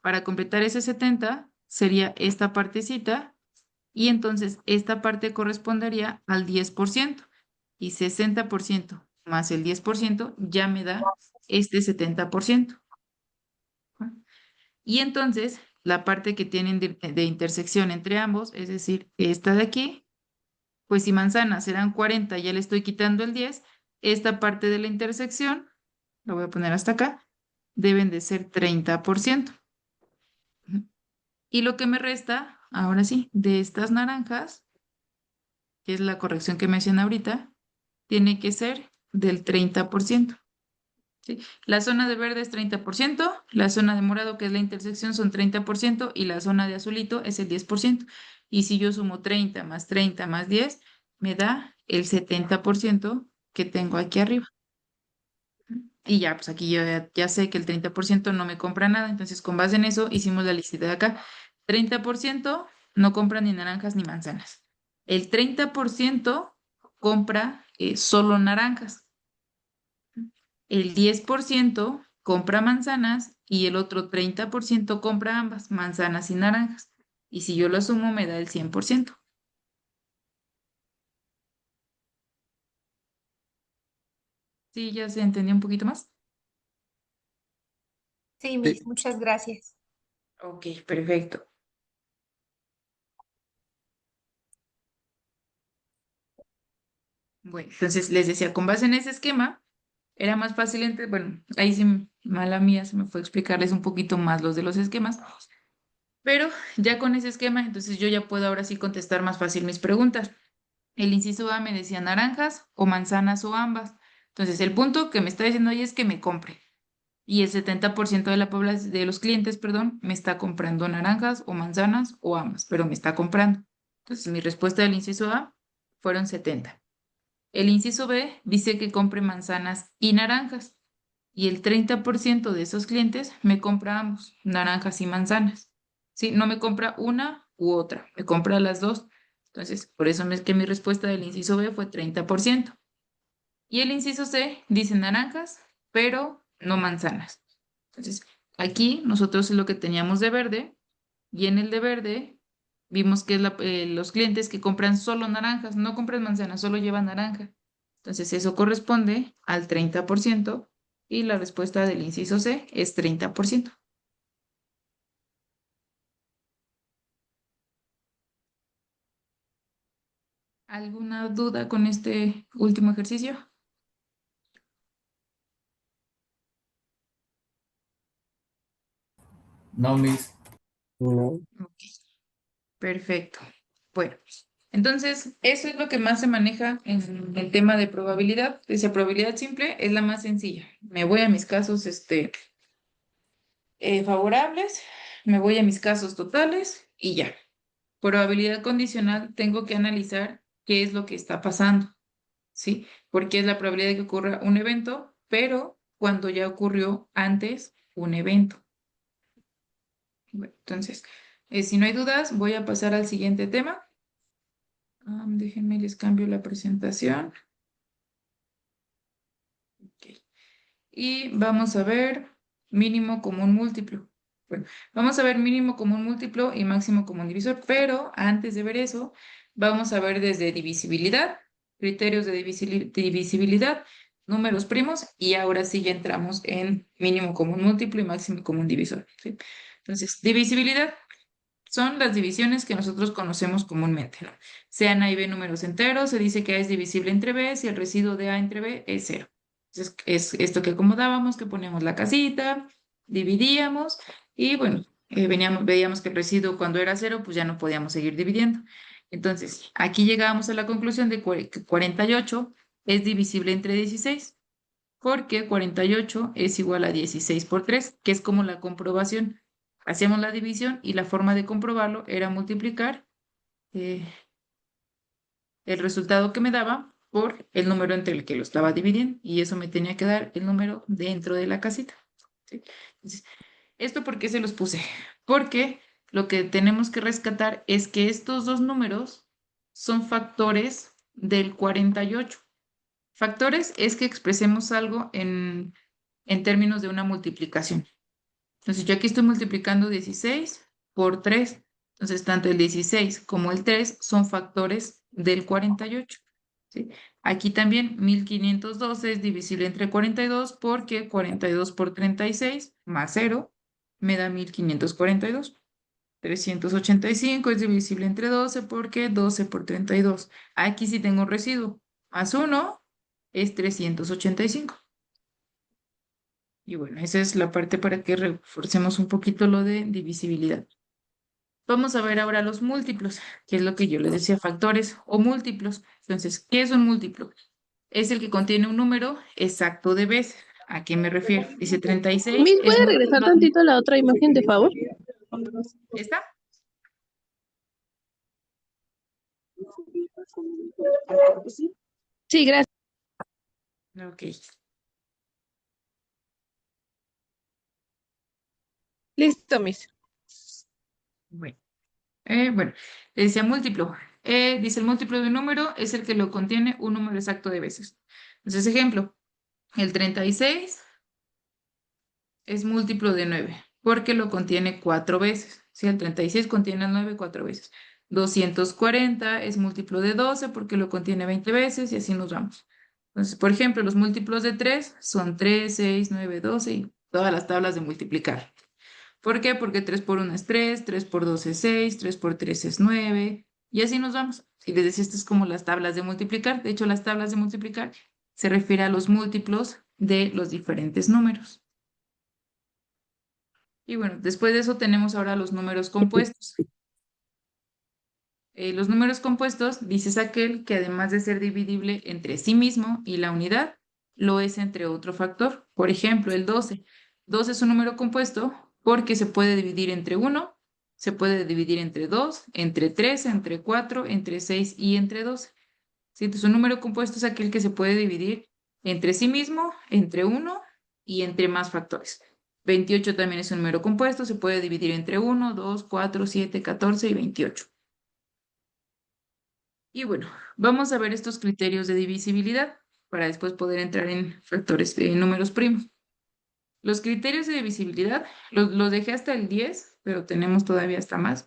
S1: para completar ese 70 sería esta partecita y entonces esta parte correspondería al 10% y 60% más el 10% ya me da este 70%. ¿No? Y entonces la parte que tienen de intersección entre ambos, es decir, esta de aquí, pues si manzanas serán 40, ya le estoy quitando el 10, esta parte de la intersección, la voy a poner hasta acá, deben de ser 30%. Ujú. Y lo que me resta, ahora sí, de estas naranjas, que es la corrección que me hacían ahorita, tiene que ser del 30%. ¿Sí? La zona de verde es 30%, la zona de morado, que es la intersección, son 30% y la zona de azulito es el 10%. Y si yo sumo 30 más 30 más 10, me da el 70% que tengo aquí arriba. Y ya, pues aquí yo ya sé que el 30% no me compra nada, entonces con base en eso hicimos la lista de acá. 30% no compra ni naranjas ni manzanas. El 30% compra solo naranjas. El 10% compra manzanas y el otro 30% compra ambas, manzanas y naranjas. Y si yo lo sumo me da el 100%. Sí, ya se entendió un poquito más.
S2: Sí,
S4: Sí.
S2: Miss, muchas gracias.
S1: Ok, perfecto. Bueno, entonces les decía, con base en ese esquema, era más fácil, bueno, ahí sí, mala mía, se me fue a explicarles un poquito más los de los esquemas, pero ya con ese esquema, entonces yo ya puedo ahora sí contestar más fácil mis preguntas. El inciso A me decía naranjas o manzanas o ambas. Entonces, el punto que me está diciendo ahí es que me compre. Y el 70% de la población, de los clientes, perdón, me está comprando naranjas o manzanas o ambas, pero me está comprando. Entonces, mi respuesta del inciso A fueron 70. El inciso B dice que compre manzanas y naranjas. Y el 30% de esos clientes me compra ambos, naranjas y manzanas. Sí, no me compra una u otra, me compra las dos. Entonces, por eso es que mi respuesta del inciso B fue 30%. Y el inciso C dice naranjas, pero no manzanas. Entonces, aquí nosotros es lo que teníamos de verde, y en el de verde vimos que es los clientes que compran solo naranjas, no compran manzanas, solo llevan naranja. Entonces, eso corresponde al 30% y la respuesta del inciso C es 30%. ¿Alguna duda con este último ejercicio?
S5: No, Miss.
S4: No.
S1: Ok, perfecto. Bueno, entonces eso es lo que más se maneja en el tema de probabilidad. Esa probabilidad simple es la más sencilla. Me voy a mis casos favorables, me voy a mis casos totales y ya. Probabilidad condicional, tengo que analizar qué es lo que está pasando, ¿sí? Porque es la probabilidad de que ocurra un evento, pero cuando ya ocurrió antes un evento. Bueno, entonces, si no hay dudas, voy a pasar al siguiente tema. Déjenme, les cambio la presentación. Ok. Y vamos a ver mínimo común múltiplo. Bueno, vamos a ver mínimo común múltiplo y máximo común divisor, pero antes de ver eso, vamos a ver desde divisibilidad, criterios de divisibilidad, números primos, y ahora sí ya entramos en mínimo común múltiplo y máximo común divisor, ¿sí? Entonces, divisibilidad son las divisiones que nosotros conocemos comúnmente, ¿no? Sean A y B números enteros, se dice que A es divisible entre B si el residuo de A entre B es cero. Entonces, es esto que acomodábamos, que poníamos la casita, dividíamos y bueno, veíamos que el residuo cuando era cero, pues ya no podíamos seguir dividiendo. Entonces, aquí llegábamos a la conclusión de que 48 es divisible entre 16 porque 48 es igual a 16 por 3, que es como la comprobación. Hacíamos la división y la forma de comprobarlo era multiplicar eh, el resultado que me daba por el número entre el que lo estaba dividiendo y eso me tenía que dar el número dentro de la casita. ¿Sí? Entonces, ¿esto por qué se los puse? Porque lo que tenemos que rescatar es que estos dos números son factores del 48. Factores es que expresemos algo en términos de una multiplicación. Entonces, yo aquí estoy multiplicando 16 por 3. Entonces, tanto el 16 como el 3 son factores del 48. ¿Sí? Aquí también 1512 es divisible entre 42 porque 42 por 36 más 0 me da 1542. 385 es divisible entre 12 porque 12 por 32. Aquí sí tengo un residuo. Más 1 es 385. Y bueno, esa es la parte para que reforcemos un poquito lo de divisibilidad. Vamos a ver ahora los múltiplos, que es lo que yo les decía, factores o múltiplos. Entonces, ¿qué es un múltiplo? Es el que contiene un número exacto de veces. ¿A qué me refiero? Dice 36
S3: Miss,
S1: es
S3: ¿puede regresar
S1: múltiplo de...
S3: tantito a la otra imagen, de favor?
S1: ¿Está?
S3: Sí, gracias.
S1: Ok.
S3: Listo, Miss.
S1: Bueno, bueno, le decía múltiplo. Dice el múltiplo de un número es el que lo contiene un número exacto de veces. Entonces, ejemplo, el 36 es múltiplo de 9 porque lo contiene 4 veces. Si el 36 contiene el 9 4 veces. 240 es múltiplo de 12 porque lo contiene 20 veces y así nos vamos. Entonces, por ejemplo, los múltiplos de 3 son 3 6 9 12 y todas las tablas de multiplicar. ¿Por qué? Porque 3 por 1 es 3, 3 por 2 es 6, 3 por 3 es 9 y así nos vamos. Y les decía, esto es como las tablas de multiplicar. De hecho, las tablas de multiplicar se refiere a los múltiplos de los diferentes números. Y bueno, después de eso tenemos ahora los números compuestos. Los números compuestos, dices aquel que además de ser dividible entre sí mismo y la unidad, lo es entre otro factor. Por ejemplo, el 12. 12 es un número compuesto porque se puede dividir entre 1, se puede dividir entre 2, entre 3, entre 4, entre 6 y entre 12. ¿Sí? Entonces, un número compuesto es aquel que se puede dividir entre sí mismo, entre 1 y entre más factores. 28 también es un número compuesto, se puede dividir entre 1, 2, 4, 7, 14 y 28. Y bueno, vamos a ver estos criterios de divisibilidad para después poder entrar en factores de números primos. Los criterios de divisibilidad los dejé hasta el 10, pero tenemos todavía hasta más.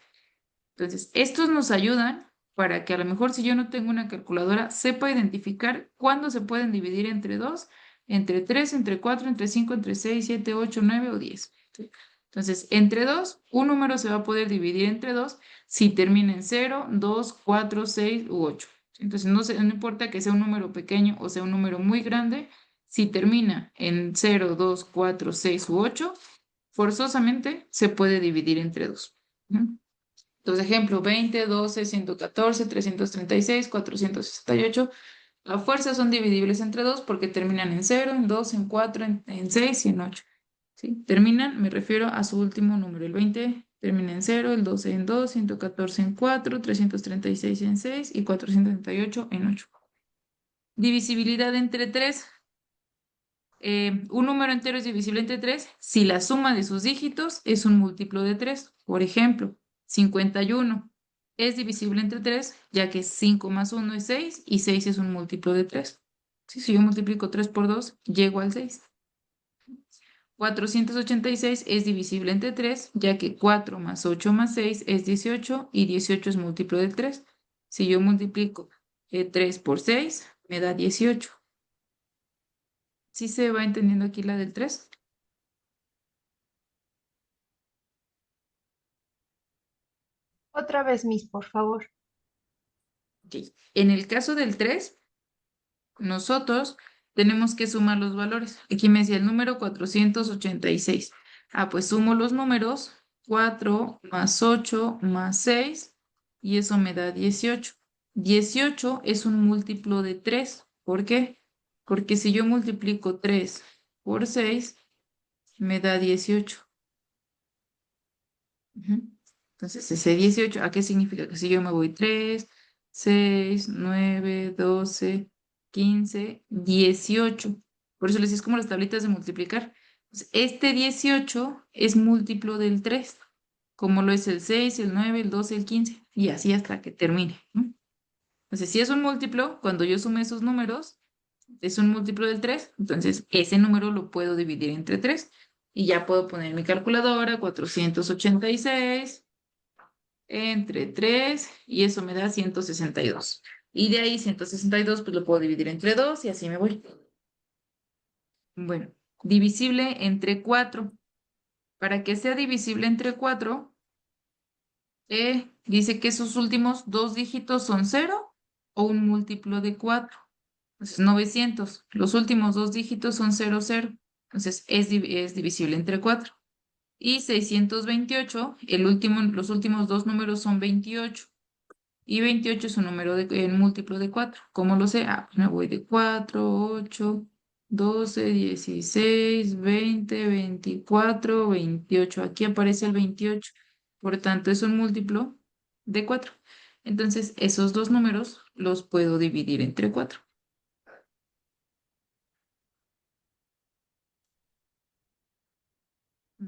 S1: Entonces, estos nos ayudan para que a lo mejor si yo no tengo una calculadora, sepa identificar cuándo se pueden dividir entre 2, entre 3, entre 4, entre 5, entre 6, 7, 8, 9 o 10. ¿Sí? Entonces, entre 2, un número se va a poder dividir entre 2 si termina en 0, 2, 4, 6 u 8. Entonces, no importa que sea un número pequeño o sea un número muy grande, si termina en 0, 2, 4, 6 u 8, forzosamente se puede dividir entre 2. Entonces, ejemplo, 20, 12, 114, 336, 468. A fuerza son divisibles entre 2 porque terminan en 0, en 2, en 4, en 6 y en 8. ¿Sí? Terminan, me refiero a su último número. El 20 termina en 0, el 12 en 2, 114 en 4, 336 en 6 y 478 en 8. Divisibilidad entre 3. Un número entero es divisible entre 3 si la suma de sus dígitos es un múltiplo de 3. Por ejemplo, 51 es divisible entre 3 ya que 5 más 1 es 6 y 6 es un múltiplo de 3. Sí, si yo multiplico 3 por 2, llego al 6. 486 es divisible entre 3 ya que 4 más 8 más 6 es 18 y 18 es múltiplo de 3. Si yo multiplico 3 por 6, me da 18. ¿Sí se va entendiendo aquí la del 3?
S2: Otra vez, Miss, por favor.
S1: Ok. En el caso del 3, nosotros tenemos que sumar los valores. Aquí me decía el número 486. Ah, pues sumo los números 4 más 8 más 6 y eso me da 18. 18 es un múltiplo de 3. ¿Por qué? Porque si yo multiplico 3 por 6, me da 18. Ujú. Entonces, ese 18, ¿a qué significa? Que si yo me voy 3, 6, 9, 12, 15, 18. Por eso les decía, es como las tablitas de multiplicar. Pues, este 18 es múltiplo del 3, como lo es el 6, el 9, el 12, el 15, y así hasta que termine, ¿no? Entonces, si es un múltiplo, cuando yo sume esos números, es un múltiplo del 3, entonces ese número lo puedo dividir entre 3 y ya puedo poner mi calculadora, 486 entre 3 y eso me da 162. Y de ahí 162 pues lo puedo dividir entre 2 y así me voy. Bueno, divisible entre 4. Para que sea divisible entre 4, dice que sus últimos dos dígitos son 0 o un múltiplo de 4. Entonces 900. Los últimos dos dígitos son 0, 0. Entonces es divisible entre 4. Y 628, los últimos dos números son 28. Y 28 es un número en múltiplo de 4. ¿Cómo lo sé? Ah, pues me voy de 4, 8, 12, 16, 20, 24, 28. Aquí aparece el 28. Por tanto, es un múltiplo de 4. Entonces, esos dos números los puedo dividir entre 4.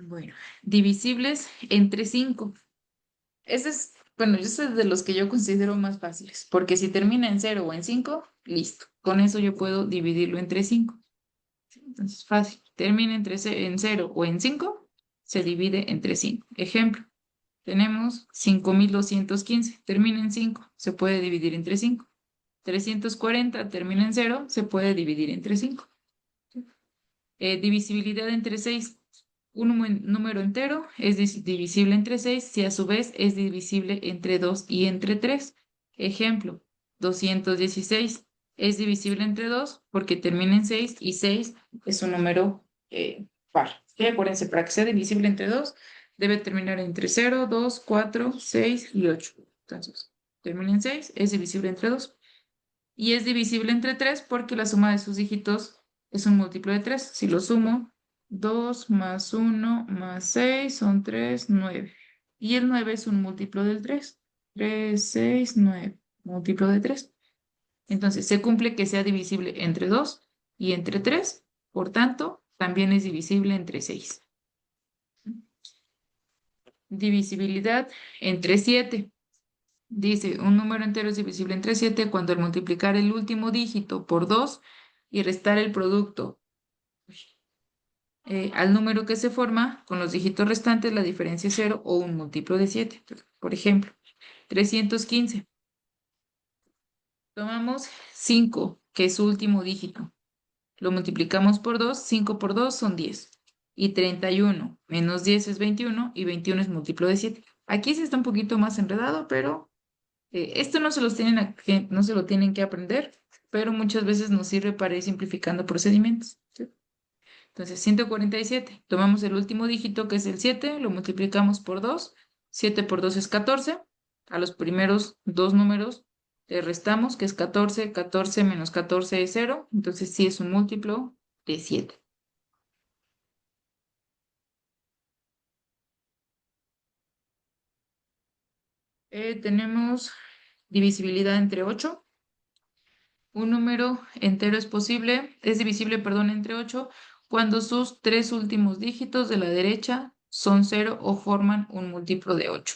S1: Bueno, divisibles entre 5. Ese es, bueno, ese es de los que yo considero más fáciles, porque si termina en 0 o en 5, listo. Con eso yo puedo dividirlo entre 5. Entonces, fácil. Termina en 0 o en 5, se divide entre 5. Ejemplo, tenemos 5215, termina en 5, se puede dividir entre 5. 340 termina en 0, se puede dividir entre 5. Divisibilidad entre 6. Un número entero es divisible entre 6 si a su vez es divisible entre 2 y entre 3. Ejemplo, 216 es divisible entre 2 porque termina en 6 y 6 es un número par. ¿Sí? Acuérdense, para que sea divisible entre 2 debe terminar entre 0, 2, 4, 6 y 8. Entonces, termina en 6, es divisible entre 2. Y es divisible entre 3 porque la suma de sus dígitos es un múltiplo de 3. Si lo sumo, 2 más 1 más 6 son 3, 9. Y el 9 es un múltiplo del 3. 3, 6, 9. Múltiplo de 3. Entonces, se cumple que sea divisible entre 2 y entre 3. Por tanto, también es divisible entre 6. Divisibilidad entre 7. Dice, un número entero es divisible entre 7 cuando al multiplicar el último dígito por 2 y restar el producto al número que se forma con los dígitos restantes, la diferencia es 0 o un múltiplo de 7. Por ejemplo, 315. Tomamos 5, que es su último dígito. Lo multiplicamos por 2, 5 por 2 son 10. Y 31 menos 10 es 21 y 21 es múltiplo de 7. Aquí sí está un poquito más enredado, pero esto no se lo tienen que aprender, pero muchas veces nos sirve para ir simplificando procedimientos. ¿Sí? Entonces, 147. Tomamos el último dígito, que es el 7, lo multiplicamos por 2. 7 por 2 es 14. A los primeros dos números le restamos, que es 14. 14 menos 14 es 0. Entonces, sí es un múltiplo de 7. Tenemos divisibilidad entre 8. Un número entero es divisible, perdón, entre 8 cuando sus tres últimos dígitos de la derecha son 0 o forman un múltiplo de 8.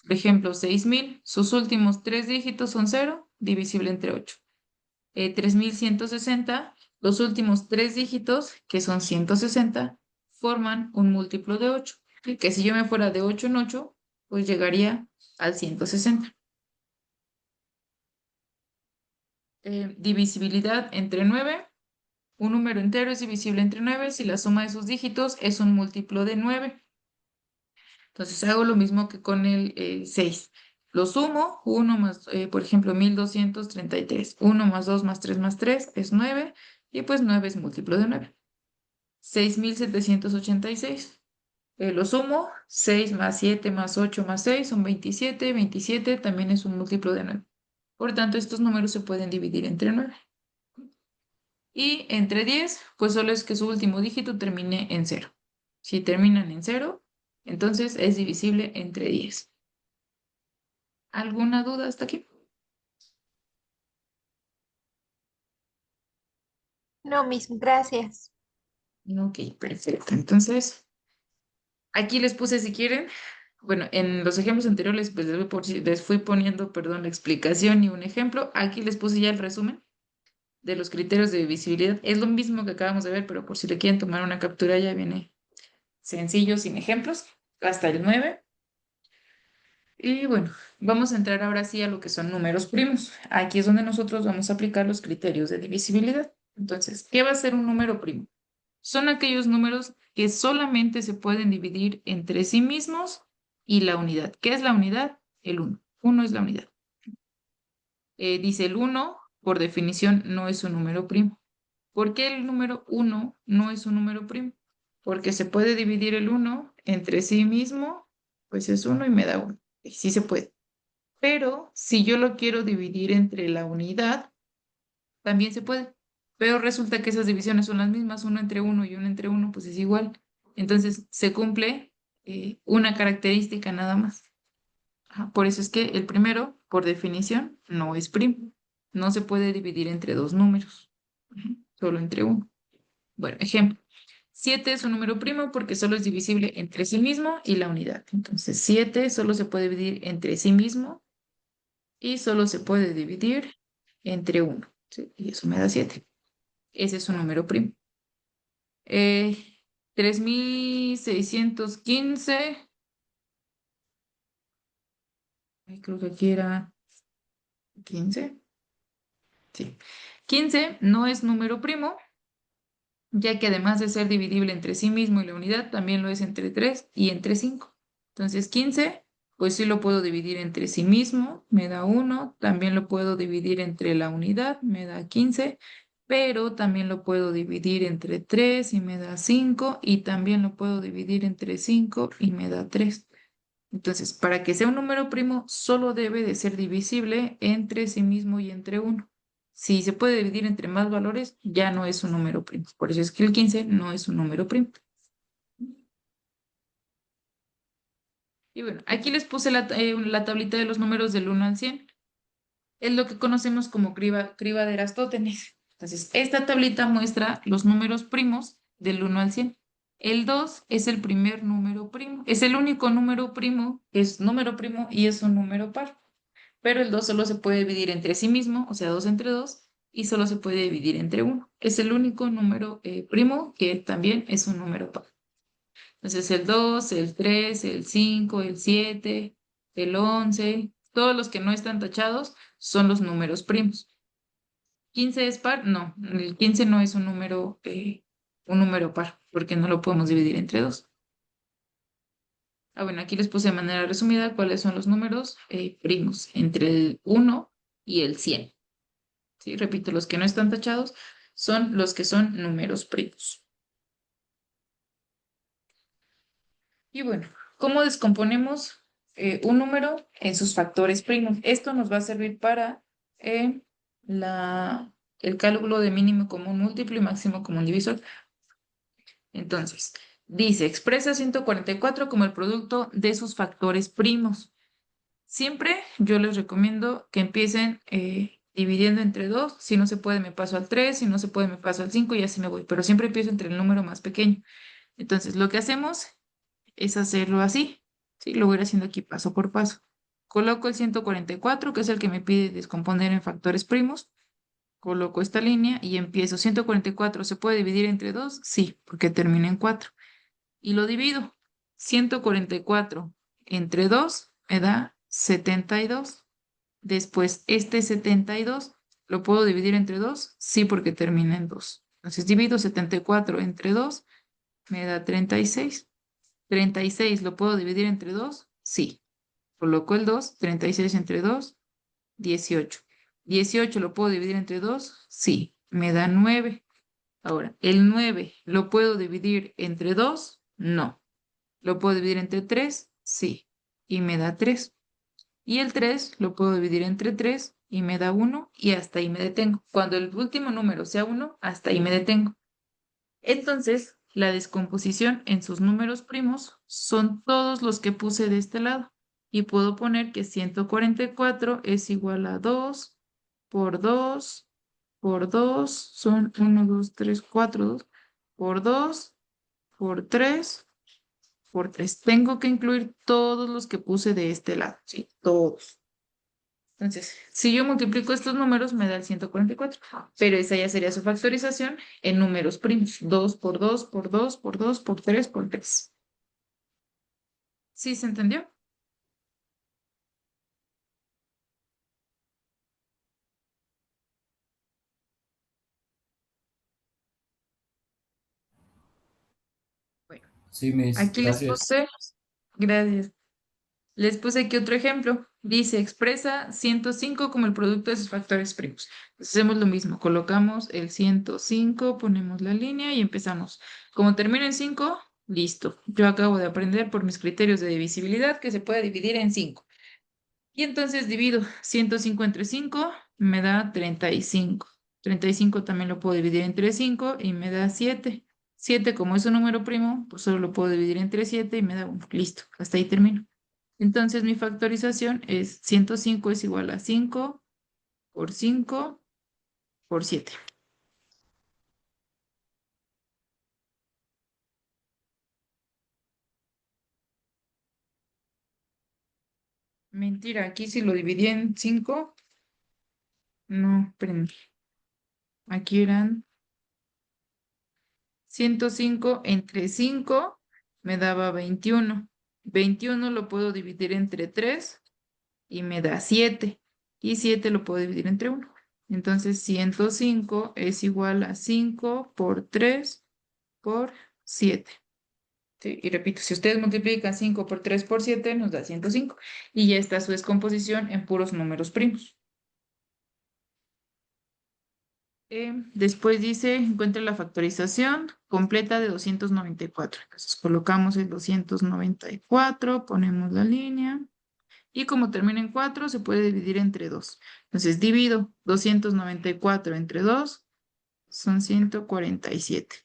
S1: Por ejemplo, 6000, sus últimos tres dígitos son 0, divisible entre 8. 3160, los últimos tres dígitos, que son 160, forman un múltiplo de 8. Que si yo me fuera de 8 en 8, pues llegaría al 160. Divisibilidad entre 9. Un número entero es divisible entre 9 si la suma de sus dígitos es un múltiplo de 9. Entonces hago lo mismo que con el 6. Lo sumo, 1 más, por ejemplo, 1233. 1 más 2 más 3 más 3 es 9 y pues 9 es múltiplo de 9. 6786. Lo sumo, 6 más 7 más 8 más 6 son 27. 27 también es un múltiplo de 9. Por tanto, estos números se pueden dividir entre 9. Y entre 10, pues solo es que su último dígito termine en 0. Si terminan en 0, entonces es divisible entre 10. ¿Alguna duda hasta aquí?
S2: No, mis gracias.
S1: Ok, perfecto. Entonces, aquí les puse si quieren. Bueno, en los ejemplos anteriores pues les fui poniendo, perdón, la explicación y un ejemplo. Aquí les puse ya el resumen de los criterios de divisibilidad. Es lo mismo que acabamos de ver, pero por si le quieren tomar una captura ya viene sencillo, sin ejemplos, hasta el 9. Y bueno, vamos a entrar ahora sí a lo que son números primos. Aquí es donde nosotros vamos a aplicar los criterios de divisibilidad. Entonces, ¿qué va a ser un número primo? Son aquellos números que solamente se pueden dividir entre sí mismos y la unidad. ¿Qué es la unidad? El 1. 1 es la unidad. Dice el 1, por definición, no es un número primo. ¿Por qué el número 1 no es un número primo? Porque se puede dividir el 1 entre sí mismo, pues es 1 y me da 1. Y sí se puede. Pero si yo lo quiero dividir entre la unidad, también se puede. Pero resulta que esas divisiones son las mismas, uno entre uno y uno entre uno, pues es igual. Entonces se cumple una característica nada más. Ajá, por eso es que el primero, por definición, no es primo. No se puede dividir entre dos números, solo entre uno. Bueno, ejemplo. 7 es un número primo porque solo es divisible entre sí mismo y la unidad. Entonces, 7 solo se puede dividir entre sí mismo y solo se puede dividir entre 1. ¿Sí? Y eso me da 7. Ese es un número primo. 3615. Creo que aquí era 15. Sí. 15 no es número primo, ya que además de ser divisible entre sí mismo y la unidad, también lo es entre 3 y entre 5. Entonces, 15, pues sí lo puedo dividir entre sí mismo, me da 1, también lo puedo dividir entre la unidad, me da 15, pero también lo puedo dividir entre 3 y me da 5, y también lo puedo dividir entre 5 y me da 3. Entonces, para que sea un número primo, solo debe de ser divisible entre sí mismo y entre 1. Si se puede dividir entre más valores, ya no es un número primo. Por eso es que el 15 no es un número primo. Y bueno, aquí les puse la tablita de los números del 1 al 100. Es lo que conocemos como criba de Eratóstenes. Entonces, esta tablita muestra los números primos del 1 al 100. El 2 es el primer número primo. Es el único número primo, es número primo y es un número par. Pero el 2 solo se puede dividir entre sí mismo, o sea, 2 entre 2, y solo se puede dividir entre 1. Es el único número primo que también es un número par. Entonces el 2, el 3, el 5, el 7, el 11, todos los que no están tachados son los números primos. 15 es par, no, el 15 no es un número par, porque no lo podemos dividir entre 2. Bueno, aquí les puse de manera resumida cuáles son los números primos entre el 1 y el 100. ¿Sí? Repito, los que no están tachados son los que son números primos. Y bueno, ¿cómo descomponemos un número en sus factores primos? Esto nos va a servir para eh, el cálculo de mínimo común múltiplo y máximo común divisor. Entonces, dice, expresa 144 como el producto de sus factores primos. Siempre yo les recomiendo que empiecen dividiendo entre 2. Si no se puede, me paso al 3. Si no se puede, me paso al 5 y así me voy. Pero siempre empiezo entre el número más pequeño. Entonces, lo que hacemos es hacerlo así. ¿Sí? Lo voy a ir haciendo aquí paso por paso. Coloco el 144, que es el que me pide descomponer en factores primos. Coloco esta línea y empiezo. 144, ¿se puede dividir entre 2? Sí, porque termina en 4. Y lo divido. 144 entre 2 me da 72. Después, este 72 lo puedo dividir entre 2, sí, porque termina en 2. Entonces, divido 74 entre 2, me da 36. 36 lo puedo dividir entre 2, sí. Coloco el 2, 36 entre 2, 18. 18 lo puedo dividir entre 2, sí. Me da 9. Ahora, el 9 lo puedo dividir entre 2, no. ¿Lo puedo dividir entre 3? Sí. Y me da 3. Y el 3 lo puedo dividir entre 3 y me da 1 y hasta ahí me detengo. Cuando el último número sea 1, hasta ahí me detengo. Entonces, la descomposición en sus números primos son todos los que puse de este lado. Y puedo poner que 144 es igual a 2 por 2 por 2, son 1, 2, 3, 4, 2, por 2 por 3 por 3. Tengo que incluir todos los que puse de este lado, ¿sí? Todos. Entonces, si yo multiplico estos números, me da el 144, pero esa ya sería su factorización en números primos. 2 por 2 por 2 por 2 por 3 por 3. ¿Sí se entendió? Bueno,
S5: Sí, Miss,
S1: aquí les
S5: gracias.
S1: puse, gracias, les puse aquí otro ejemplo. Dice, expresa 105 como el producto de sus factores primos. Entonces, hacemos lo mismo, colocamos el 105, ponemos la línea y empezamos. Como termina en 5, listo. Yo acabo de aprender por mis criterios de divisibilidad que se puede dividir en 5. Y entonces divido 105 entre 5, me da 35. 35 también lo puedo dividir entre 5 y me da 7. 7, como es un número primo, pues solo lo puedo dividir entre 7 y me da 1. Listo, hasta ahí termino. Entonces mi factorización es 105 es igual a 5 por 5 por 7. Mentira, aquí si lo dividí en 5, no, espérenme. Aquí eran 105 entre 5 me daba 21. 21 lo puedo dividir entre 3 y me da 7. Y 7 lo puedo dividir entre uno. Entonces 105 es igual a 5 por 3 por 7. Sí, y repito, si ustedes multiplican 5 por 3 por 7 nos da 105. Y ya está su descomposición en puros números primos. Después dice, encuentre la factorización completa de 294. Entonces colocamos el 294, ponemos la línea y como termina en 4 se puede dividir entre 2. Entonces divido 294 entre 2, son 147.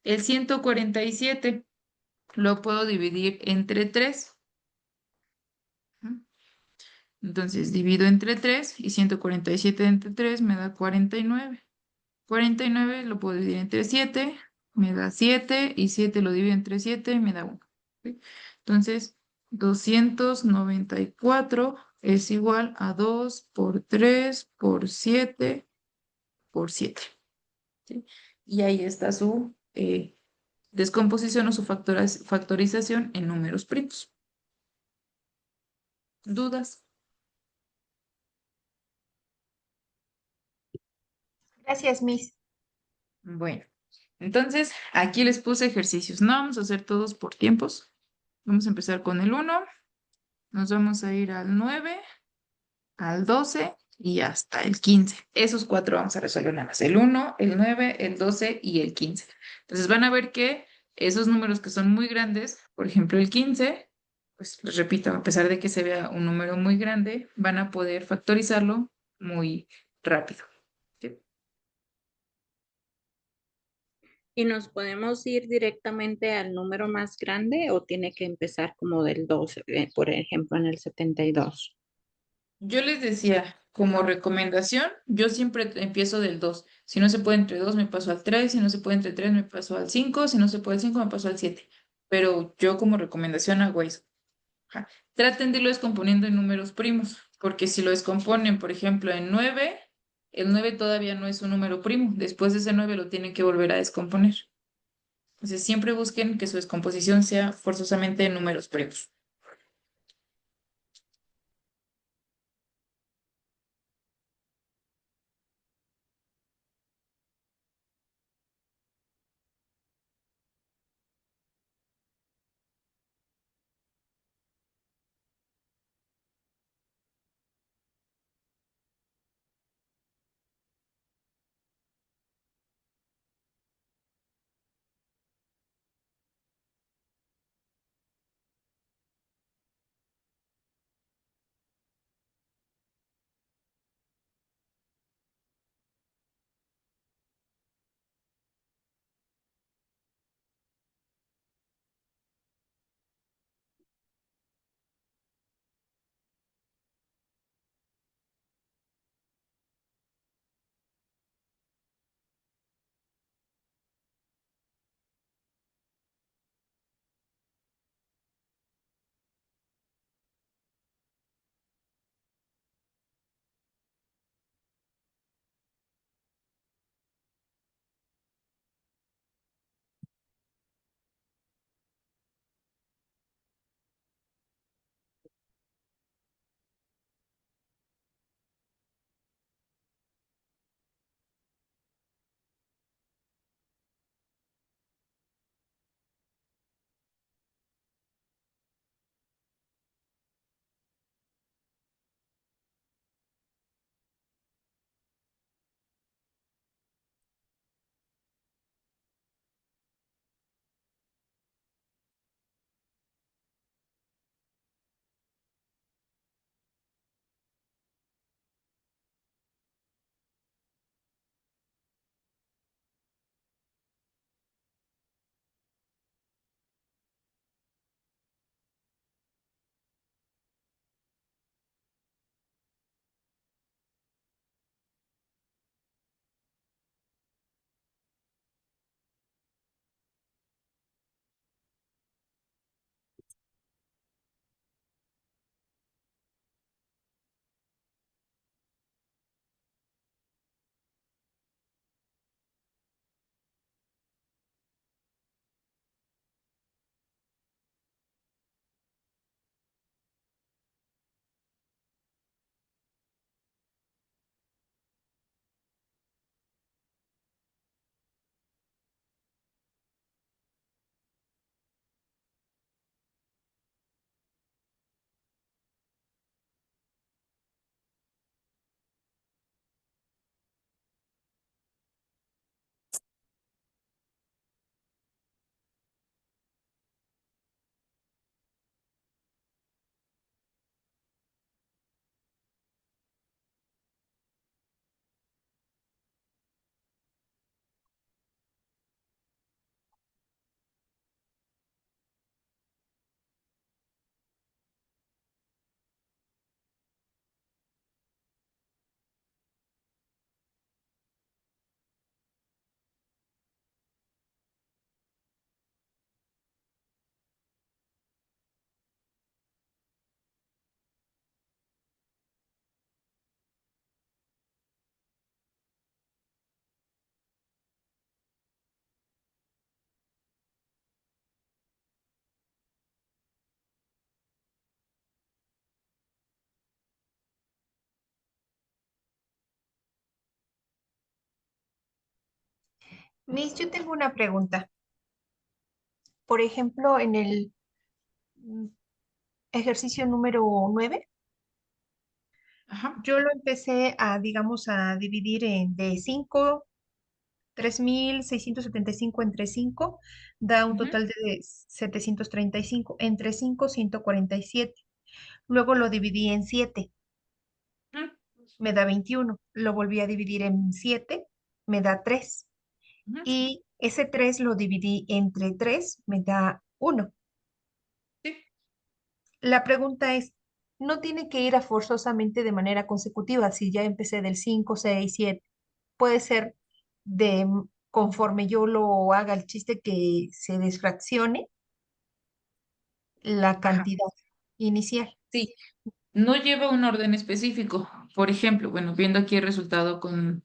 S1: El 147 lo puedo dividir entre 3. Entonces divido entre 3 y 147 entre 3 me da 49. 49 lo puedo dividir entre 7, me da 7 y 7 lo divido entre 7 me da 1. ¿Sí? Entonces, 294 es igual a 2 por 3 por 7 por 7. ¿Sí? Y ahí está su descomposición o su factorización en números primos. ¿Dudas?
S2: Gracias, Miss.
S1: Bueno, entonces aquí les puse ejercicios. No vamos a hacer todos por tiempos. Vamos a empezar con el 1. Nos vamos a ir al 9, al 12 y hasta el 15. Esos cuatro vamos a resolver nada más. El 1, el 9, el 12 y el 15. Entonces van a ver que esos números que son muy grandes, por ejemplo el 15, pues les repito, a pesar de que se vea un número muy grande, van a poder factorizarlo muy rápido. ¿Sí?
S5: ¿Y nos podemos ir directamente al número más grande o tiene que empezar como del 12, por ejemplo, en el 72?
S1: Yo les decía, como recomendación, yo siempre empiezo del 2. Si no se puede entre 2, me paso al 3. Si no se puede entre 3, me paso al 5. Si no se puede el 5, me paso al 7. Pero yo como recomendación hago eso. Ajá. Traten de irlo descomponiendo en números primos, porque si lo descomponen, por ejemplo, en 9, el 9 todavía no es un número primo. Después de ese 9 lo tienen que volver a descomponer. Entonces siempre busquen que su descomposición sea forzosamente en números primos.
S2: Miss, yo tengo una pregunta. Por ejemplo, en el mm, ejercicio número 9,
S1: Ajá.
S2: yo lo empecé a, digamos, a dividir en de 5, 3.675 entre 5 da un
S1: Ujú,
S2: total de 735. Entre 5, 147. Luego lo dividí en 7,
S1: ujú,
S2: me da 21. Lo volví a dividir en 7, me da 3.
S1: ujú.
S2: Y ese 3 lo dividí entre 3, me da 1.
S1: Sí.
S2: La pregunta es, no tiene que ir a forzosamente de manera consecutiva. Si ya empecé del 5, 6, 7, puede ser conforme yo lo haga el chiste que se desfraccione la
S1: Ajá.
S2: cantidad inicial.
S1: Sí, no lleva un orden específico. Por ejemplo, bueno, viendo aquí el resultado con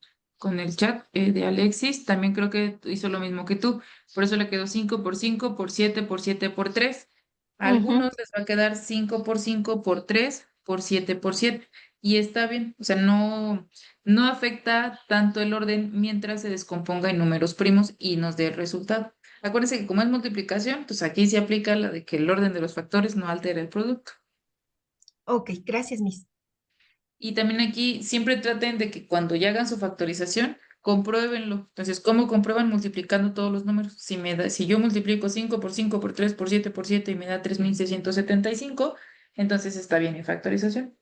S1: el chat de Alexis, también creo que hizo lo mismo que tú. Por eso le quedó 5 por 5 por 7 por 7 por 3. A
S3: Ujú.
S1: algunos les va a quedar 5 por 5 por 3 por 7 por 7. Y está bien, o sea, no afecta tanto el orden mientras se descomponga en números primos y nos dé el resultado. Acuérdense que como es multiplicación, pues aquí se aplica la de que el orden de los factores no altera el producto.
S2: Ok, gracias, Miss.
S1: Y también aquí siempre traten de que cuando ya hagan su factorización, compruébenlo. Entonces, ¿cómo comprueban? Multiplicando todos los números. Si yo multiplico 5 por 5 por 3 por 7 y me da 3675, entonces está bien mi factorización.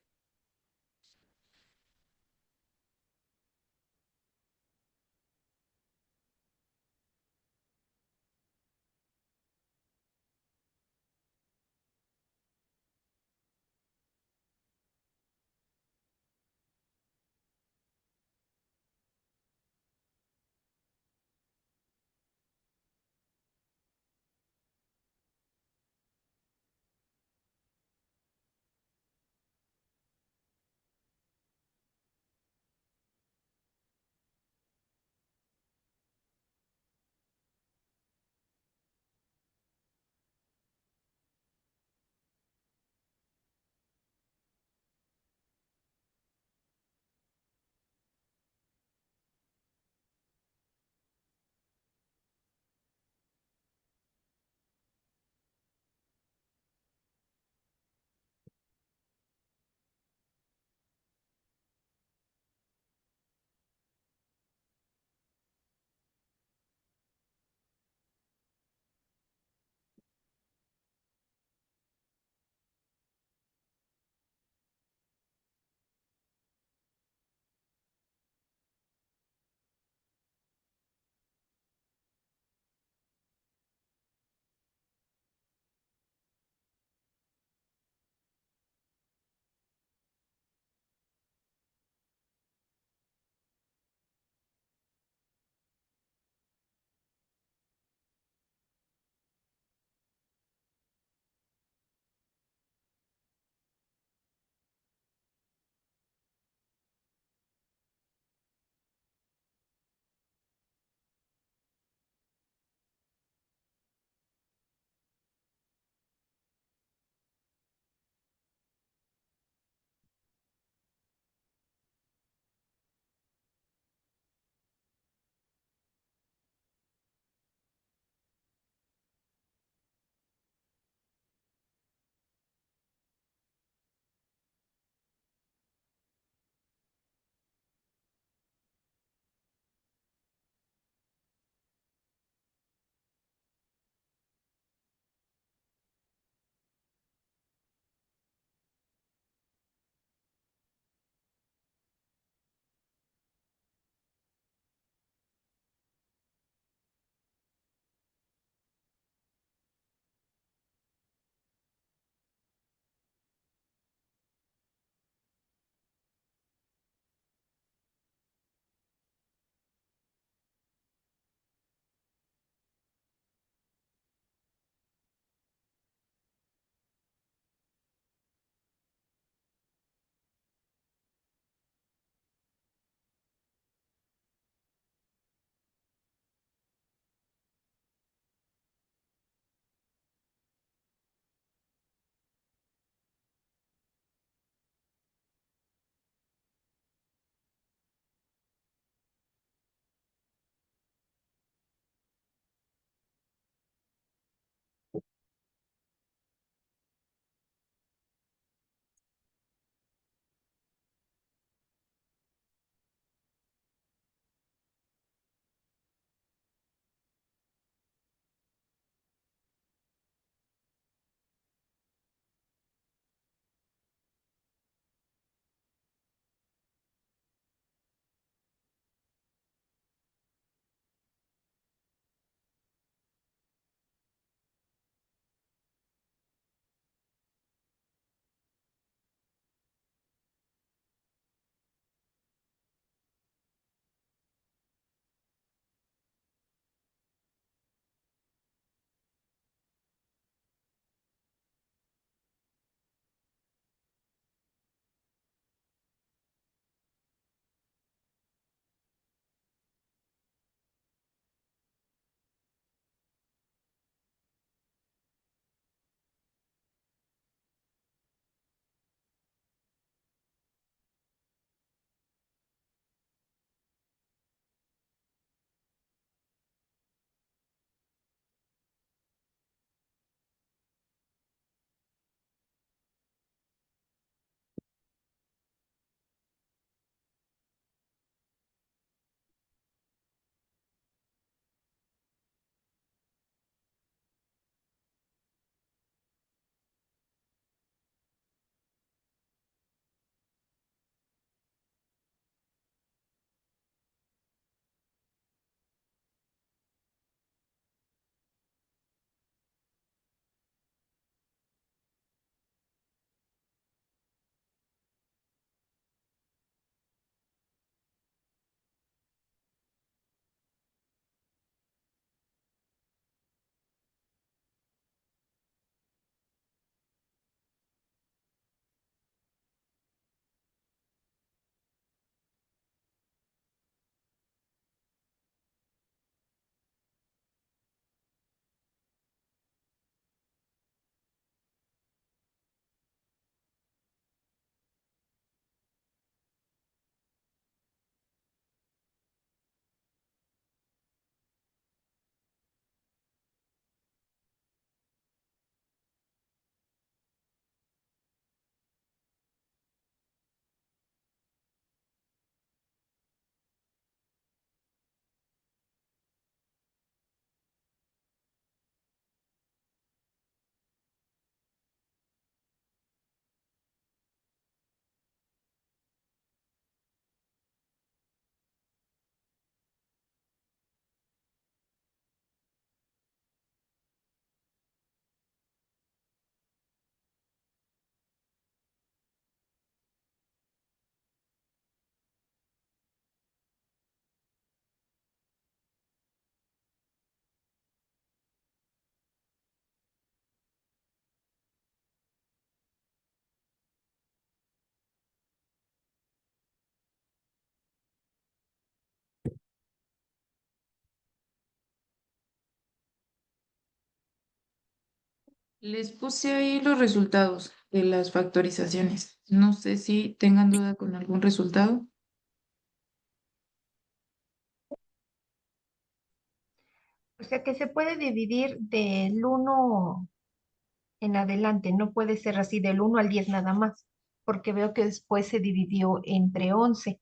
S1: Les puse ahí los resultados de las factorizaciones. No sé si tengan duda con algún resultado.
S2: O sea que se puede dividir del 1 en adelante, no puede ser así del 1 al 10 nada más, porque veo que después se dividió entre 11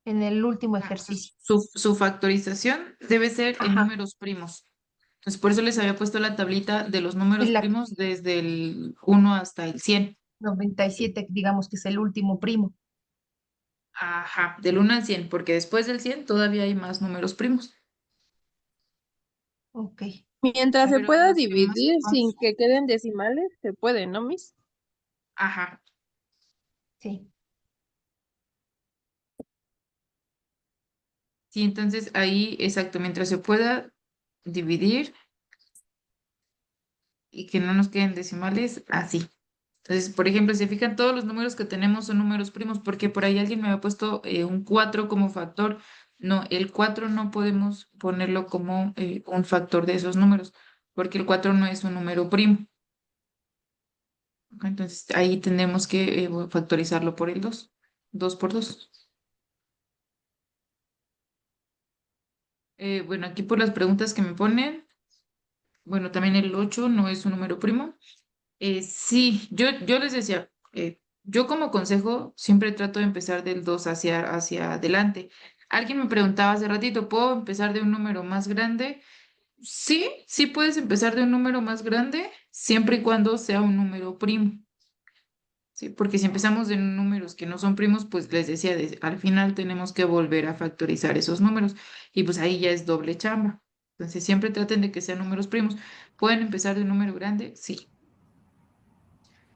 S2: en el último ejercicio.
S1: Su factorización debe ser en
S2: Ajá.
S1: números primos. Entonces, por eso les había puesto la tablita de los
S2: Y
S1: números
S2: la
S1: primos desde el 1 hasta el 100.
S2: 97 digamos que es el último primo.
S1: Ajá, del 1 al 100, porque después del 100 todavía hay más números primos.
S2: Ok,
S3: Mientras se
S1: Pero de
S3: pueda
S1: los que más
S3: dividir sin
S1: ocupamos,
S3: que queden decimales, se puede, ¿no, Miss?
S1: ajá,
S2: sí.
S1: sí, entonces ahí, exacto, mientras se pueda dividir y que no nos queden decimales, así. Entonces, por ejemplo, si se fijan, todos los números que tenemos son números primos, porque por ahí alguien me había puesto un 4 como factor. No, el 4 no podemos ponerlo como un factor de esos números, porque el 4 no es un número primo. Entonces, ahí tenemos que factorizarlo por el 2, 2 por 2. Bueno, aquí por las preguntas que me ponen, bueno, también el 8 no es un número primo. Sí, yo les decía, yo como consejo siempre trato de empezar del 2 hacia adelante. Alguien me preguntaba hace ratito, ¿puedo empezar de un número más grande? Sí, sí puedes empezar de un número más grande, siempre y cuando sea un número primo. Sí, porque si empezamos de números que no son primos, pues les decía, al final tenemos que volver a factorizar esos números y pues ahí ya es doble chamba. Entonces siempre traten de que sean números primos. ¿Pueden empezar de un número grande? Sí.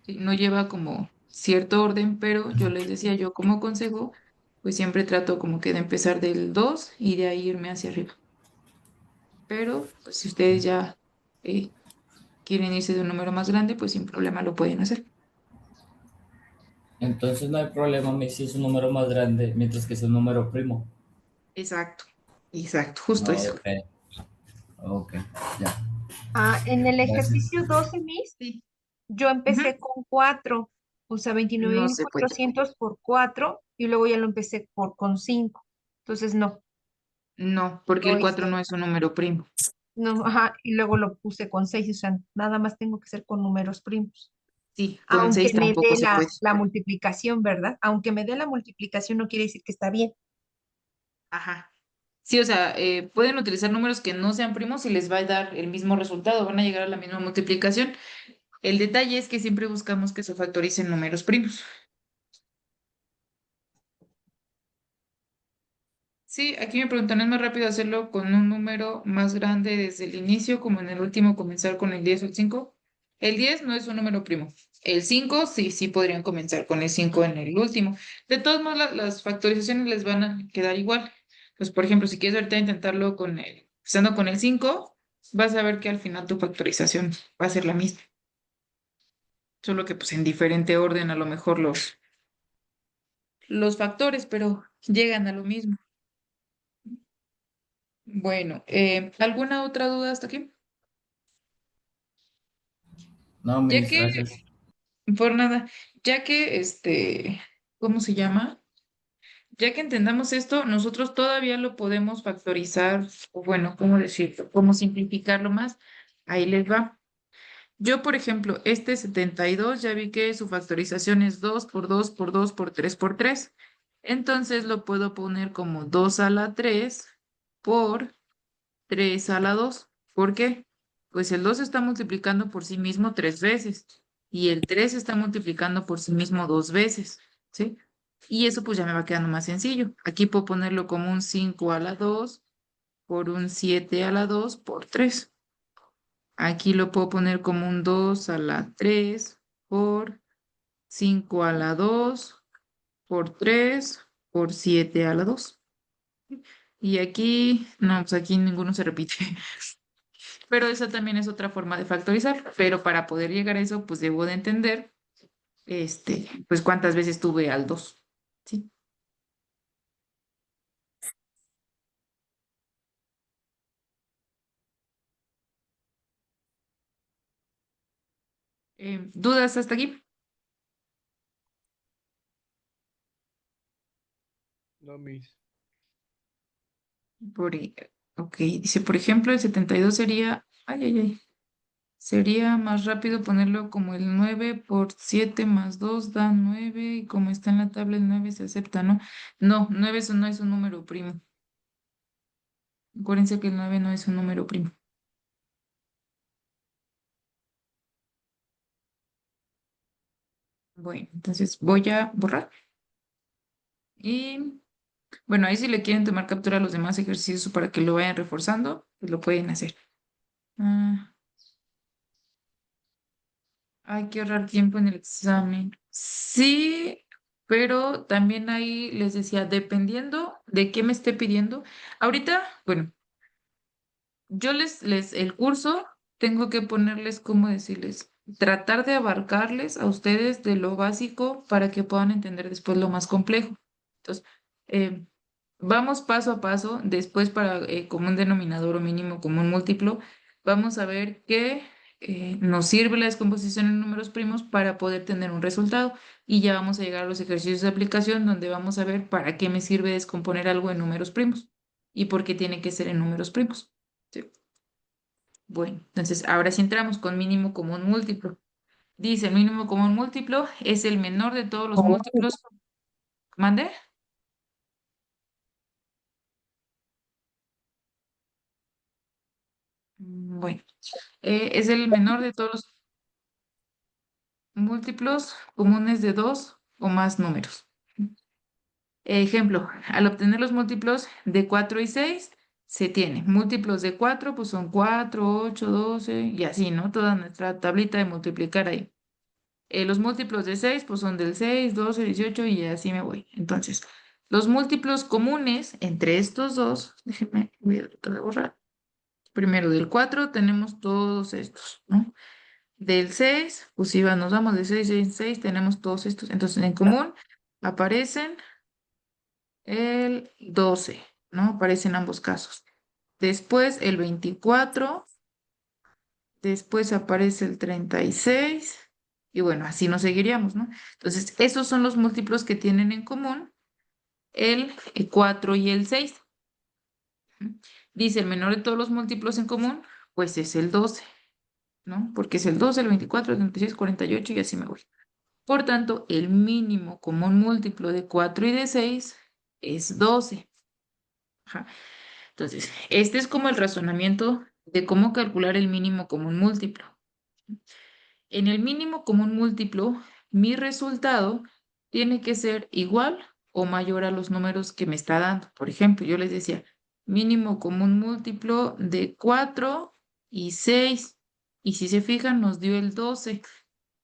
S1: Sí, no lleva como cierto orden, pero yo les decía, yo como consejo, pues siempre trato como que de empezar del 2 y de ahí irme hacia arriba. Pero pues si ustedes ya eh, quieren irse de un número más grande, pues sin problema lo pueden hacer.
S6: Entonces no hay problema si es un número más grande, mientras que es un número primo.
S1: Exacto, exacto, justo eso.
S6: Ok, ok, ya.
S2: En el
S6: Gracias.
S2: ejercicio 12 Miss,
S1: Sí.
S2: yo
S1: Ujú.
S2: empecé con 4, o sea, veintinueve
S1: No
S2: mil
S1: se puede.
S2: cuatrocientos por 4 y luego ya lo empecé con 5. Entonces, no,
S1: No, porque
S2: no
S1: el 4 no
S2: hice,
S1: es un número primo.
S2: no, ajá, y luego lo puse con 6, o sea, nada más tengo que ser con números primos.
S1: Sí, con
S2: Aunque
S1: 6
S2: me
S1: tampoco
S2: dé
S1: se puede.
S2: la multiplicación, ¿verdad? Aunque me dé la multiplicación no quiere decir que está bien.
S1: Ajá. Sí, o sea, pueden utilizar números que no sean primos y les va a dar el mismo resultado, van a llegar a la misma multiplicación. El detalle es que siempre buscamos que se factoricen números primos. Sí, aquí me preguntan, ¿es más rápido hacerlo con un número más grande desde el inicio, como en el último, comenzar con el 10 o el 5? El 10 no es un número primo. El 5 sí, sí podrían comenzar con el 5 en el último. De todos modos, las factorizaciones les van a quedar igual. Pues, por ejemplo, si quieres ahorita intentarlo empezando con el 5, vas a ver que al final tu factorización va a ser la misma. Solo que pues en diferente orden a lo mejor los factores, pero llegan a lo mismo. Bueno, ¿alguna otra duda hasta aquí?
S6: No,
S1: Ya
S6: mis
S1: que,
S6: gracias.
S1: por nada, ya que ¿cómo se llama? Ya que entendamos esto, nosotros todavía lo podemos factorizar, o bueno, ¿cómo decirlo? ¿Cómo simplificarlo más? Ahí les va. Yo, por ejemplo, este 72 ya vi que su factorización es 2 por 2 por 2 por 3 por 3. Entonces lo puedo poner como 2 a la 3 por 3 a la 2. ¿Por qué? Pues el 2 está multiplicando por sí mismo 3 veces y el 3 está multiplicando por sí mismo 2 veces, ¿sí? Y eso pues ya me va quedando más sencillo. Aquí puedo ponerlo como un 5 a la 2 por un 7 a la 2 por 3. Aquí lo puedo poner como un 2 a la 3 por 5 a la 2 por 3 por 7 a la 2. Y aquí, no, pues aquí ninguno se repite. Pero esa también es otra forma de factorizar. Pero para poder llegar a eso, pues debo de entender, pues cuántas veces tuve al 2. ¿Sí? ¿Dudas hasta aquí?
S7: No, mis.
S1: Por, ok, dice, por ejemplo, el 72 sería, ay, ay, ay, sería más rápido ponerlo como el 9 por 7 más 2 da 9 y como está en la tabla el 9 se acepta, ¿no? No, 9 eso no es un número primo. Acuérdense que el 9 no es un número primo. Bueno, entonces voy a borrar. Y bueno, ahí si le quieren tomar captura a los demás ejercicios para que lo vayan reforzando, pues lo pueden hacer. Ah, hay que ahorrar tiempo en el examen. Sí, pero también ahí les decía, dependiendo de qué me esté pidiendo. Ahorita, bueno, yo el curso, tengo que ponerles, ¿cómo decirles? Tratar de abarcarles a ustedes de lo básico para que puedan entender después lo más complejo. Entonces, eh, vamos paso a paso, después para común denominador o mínimo común múltiplo, vamos a ver qué nos sirve la descomposición en números primos para poder tener un resultado. Y ya vamos a llegar a los ejercicios de aplicación donde vamos a ver para qué me sirve descomponer algo en números primos y por qué tiene que ser en números primos. ¿Sí? Bueno, entonces ahora sí entramos con mínimo común múltiplo. Dice, el mínimo común múltiplo es el menor de todos los múltiplos. ¿Mande? Bueno, es el menor de todos los múltiplos comunes de dos o más números. Ejemplo, al obtener los múltiplos de 4 y 6 se tiene múltiplos de 4 pues son 4, 8, 12 y así, ¿no? Toda nuestra tablita de multiplicar ahí. Los múltiplos de 6 pues son del 6, 12, 18 y así me voy. Entonces, los múltiplos comunes entre estos dos, déjenme, voy a tratar de borrar. Primero, del 4 tenemos todos estos, ¿no? Del 6 pues iba, nos vamos de 6 en 6, tenemos todos estos. Entonces, en común aparecen el 12, ¿no? Aparecen ambos casos. Después el 24, después aparece el 36 y bueno, así nos seguiríamos, ¿no? Entonces, esos son los múltiplos que tienen en común el 4 y el 6. ¿Mm? Dice, el menor de todos los múltiplos en común, pues es el 12, ¿no? Porque es el 12, el 24, el 36, 48 y así me voy. Por tanto, el mínimo común múltiplo de 4 y de 6 es 12. Ajá. Entonces, este es como el razonamiento de cómo calcular el mínimo común múltiplo. En el mínimo común múltiplo, mi resultado tiene que ser igual o mayor a los números que me está dando. Por ejemplo, yo les decía, mínimo común múltiplo de 4 y 6. Y si se fijan, nos dio el 12.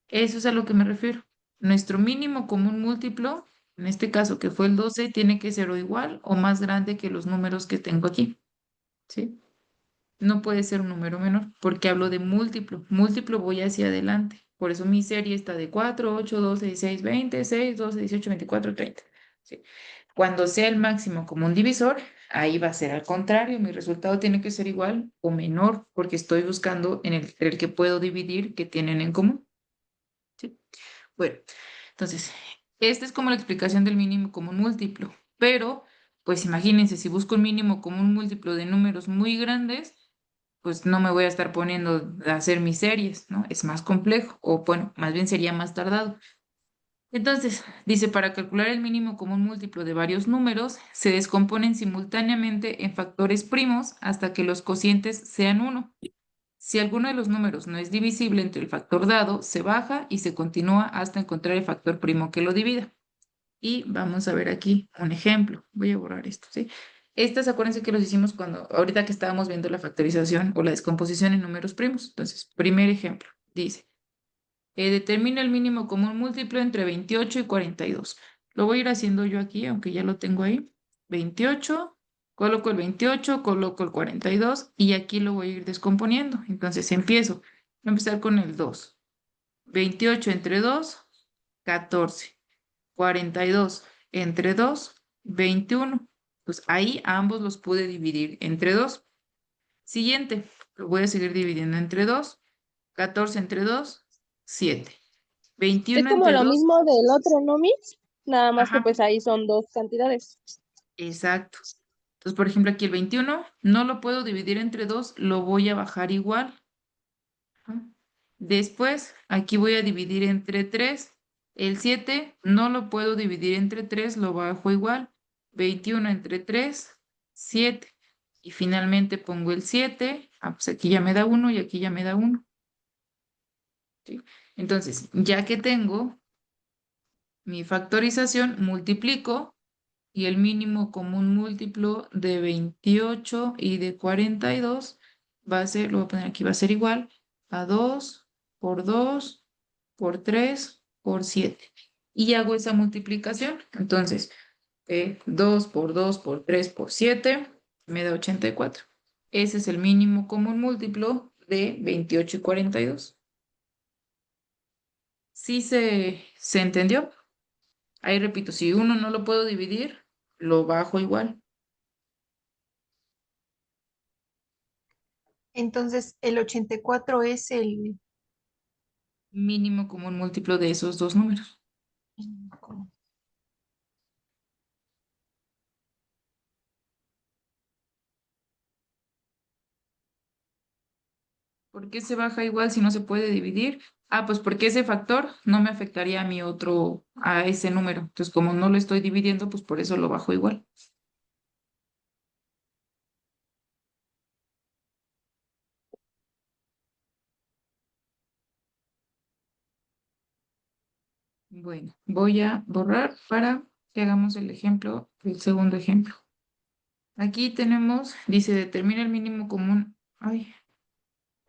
S1: Eso es a lo que me refiero. Nuestro mínimo común múltiplo, en este caso que fue el 12, tiene que ser o igual o más grande que los números que tengo aquí. ¿Sí? No puede ser un número menor, porque hablo de múltiplo. Múltiplo voy hacia adelante. Por eso mi serie está de 4, 8, 12, 16, 20, 6, 12, 18, 24, 30. ¿Sí? Cuando sea el máximo común divisor, ahí va a ser al contrario. Mi resultado tiene que ser igual o menor, porque estoy buscando en el que puedo dividir que tienen en común. ¿Sí? Bueno, entonces, esta es como la explicación del mínimo común múltiplo. Pero, pues imagínense, si busco un mínimo común múltiplo de números muy grandes, pues no me voy a estar poniendo a hacer mis series, ¿no? Es más complejo, o bueno, más bien sería más tardado. Entonces, dice, para calcular el mínimo común múltiplo de varios números, se descomponen simultáneamente en factores primos hasta que los cocientes sean uno. Si alguno de los números no es divisible entre el factor dado, se baja y se continúa hasta encontrar el factor primo que lo divida. Y vamos a ver aquí un ejemplo. Voy a borrar esto, ¿sí? Estas, acuérdense que los hicimos ahorita que estábamos viendo la factorización o la descomposición en números primos. Entonces, primer ejemplo, dice, determina el mínimo común múltiplo entre 28 y 42. Lo voy a ir haciendo yo aquí, aunque ya lo tengo ahí. 28, coloco el 28, coloco el 42 y aquí lo voy a ir descomponiendo. Entonces, empiezo. Voy a empezar con el 2. 28 entre 2, 14. 42 entre 2, 21. Pues ahí ambos los pude dividir entre 2. Siguiente, lo voy a seguir dividiendo entre 2. 14 entre 2, 7.
S3: Es
S1: 21
S3: como
S1: entre
S3: lo
S1: 2.
S3: mismo del otro, ¿no, Miss? Nada más que
S1: Ajá,
S3: pues ahí son dos cantidades.
S1: exacto. Entonces, por ejemplo, aquí el 21 no lo puedo dividir entre 2, lo voy a bajar igual. Ajá. Después, aquí voy a dividir entre 3. El 7 no lo puedo dividir entre 3, lo bajo igual. 21 entre 3, 7. Y finalmente pongo el 7. Ah, pues aquí ya me da 1 y aquí ya me da 1. ¿Sí? Entonces, ya que tengo mi factorización, multiplico y el mínimo común múltiplo de 28 y de 42 va a ser, lo voy a poner aquí, va a ser igual a 2 por 2 por 3 por 7. Y hago esa multiplicación. Entonces, 2 por 2 por 3 por 7 me da 84. Ese es el mínimo común múltiplo de 28 y 42. ¿Sí se entendió? Ahí repito, si uno no lo puedo dividir, lo bajo igual.
S2: Entonces, el 84 es el...
S1: Mínimo común múltiplo de esos dos números. ¿Por qué se baja igual si no se puede dividir? Ah, pues porque ese factor no me afectaría a mi otro, a ese número. Entonces, como no lo estoy dividiendo, pues por eso lo bajo igual. Bueno, voy a borrar para que hagamos el ejemplo, el segundo ejemplo. Aquí tenemos, dice, determina el mínimo común, ay,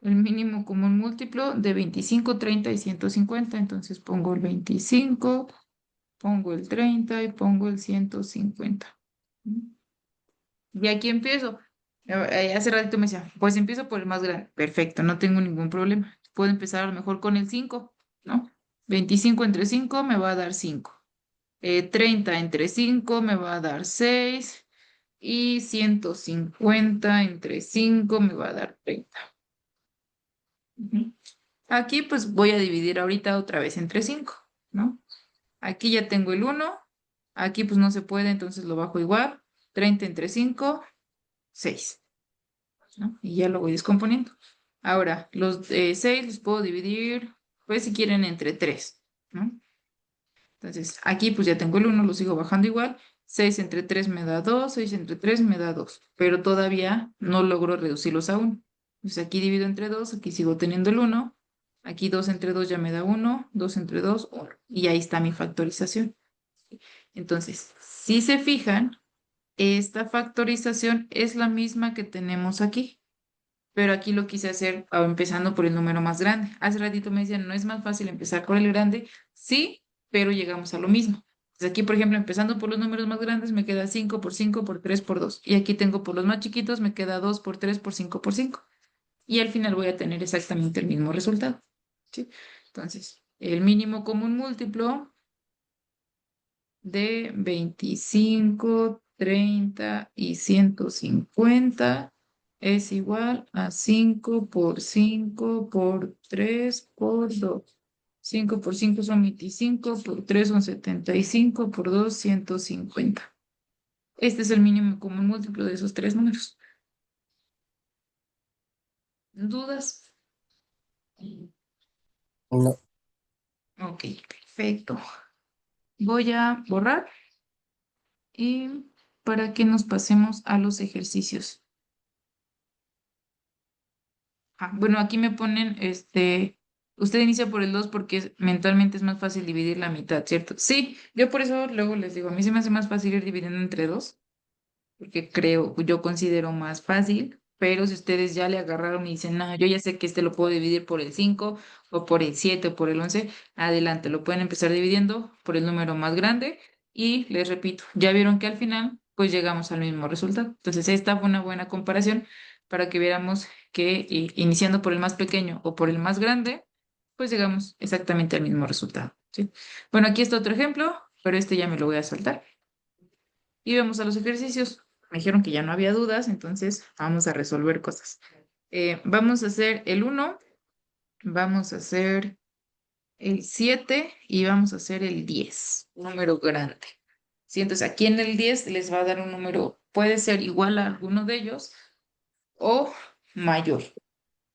S1: el mínimo común múltiplo de 25, 30 y 150. Entonces pongo el 25, pongo el 30 y pongo el 150. Y aquí empiezo. Hace ratito me decía, pues empiezo por el más grande. Perfecto, no tengo ningún problema. Puedo empezar a lo mejor con el 5, ¿no? 25 entre 5 me va a dar 5. 30 entre 5 me va a dar 6. Y 150 entre 5 me va a dar 30. Ujú. Aquí pues voy a dividir ahorita otra vez entre 5, ¿no? Aquí ya tengo el 1. Aquí pues no se puede, entonces lo bajo igual. 30 entre 5, 6. ¿No? Y ya lo voy descomponiendo. Ahora, los 6 los puedo dividir, pues si quieren, entre 3, ¿no? Entonces, aquí pues ya tengo el 1, lo sigo bajando igual. 6 entre 3 me da 2, 6 entre 3 me da 2, pero todavía no logro reducirlos a 1. Entonces aquí divido entre 2, aquí sigo teniendo el 1. Aquí 2 entre 2 ya me da 1, 2 entre 2, 1. Y ahí está mi factorización. Entonces, si se fijan, esta factorización es la misma que tenemos aquí. Pero aquí lo quise hacer empezando por el número más grande. Hace ratito me decían, ¿no es más fácil empezar por el grande? Sí, pero llegamos a lo mismo. Entonces aquí, por ejemplo, empezando por los números más grandes, me queda 5 por 5 por 3 por 2. Y aquí tengo por los más chiquitos, me queda 2 por 3 por 5 por 5. Y al final voy a tener exactamente el mismo resultado. ¿Sí? Entonces, el mínimo común múltiplo de 25, 30 y 150 es igual a 5 por 5 por 3 por 2. 5 por 5 son 25, por 3 son 75, por 2, 150. Este es el mínimo común múltiplo de esos tres números. ¿Dudas?
S4: No.
S1: Ok, perfecto. Voy a borrar y para que nos pasemos a los ejercicios. Bueno, aquí me ponen, usted inicia por el 2 porque mentalmente es más fácil dividir la mitad, ¿cierto? Sí, yo por eso luego les digo, a mí se me hace más fácil ir dividiendo entre 2 porque creo, yo considero más fácil, pero si ustedes ya le agarraron y dicen, no, yo ya sé que este lo puedo dividir por el 5 o por el 7 o por el 11, adelante, lo pueden empezar dividiendo por el número más grande y les repito, ya vieron que al final pues llegamos al mismo resultado. Entonces esta fue una buena comparación para que viéramos que iniciando por el más pequeño o por el más grande, pues llegamos exactamente al mismo resultado, ¿sí? Bueno, aquí está otro ejemplo, pero este ya me lo voy a saltar. Y vamos a los ejercicios. Me dijeron que ya no había dudas, entonces vamos a resolver cosas. Vamos a hacer el 1, vamos a hacer el 7 y vamos a hacer el 10, número grande. Sí, entonces aquí en el 10 les va a dar un número, puede ser igual a alguno de ellos o mayor.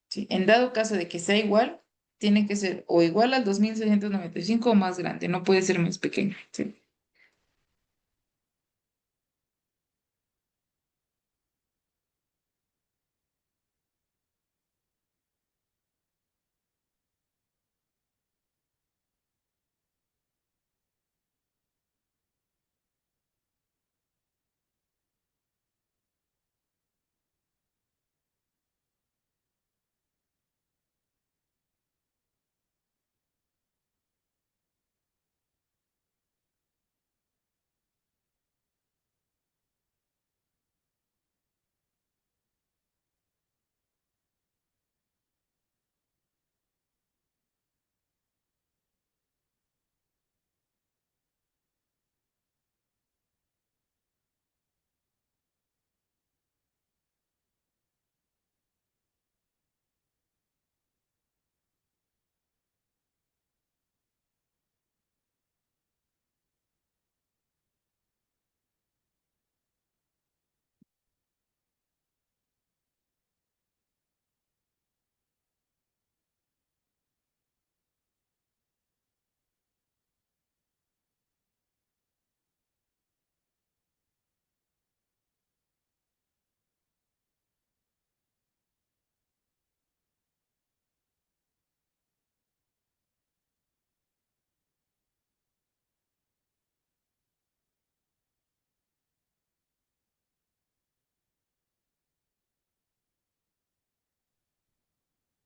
S1: ¿Sí? En dado caso de que sea igual, tiene que ser o igual al 2695 o más grande, no puede ser más pequeño. ¿Sí?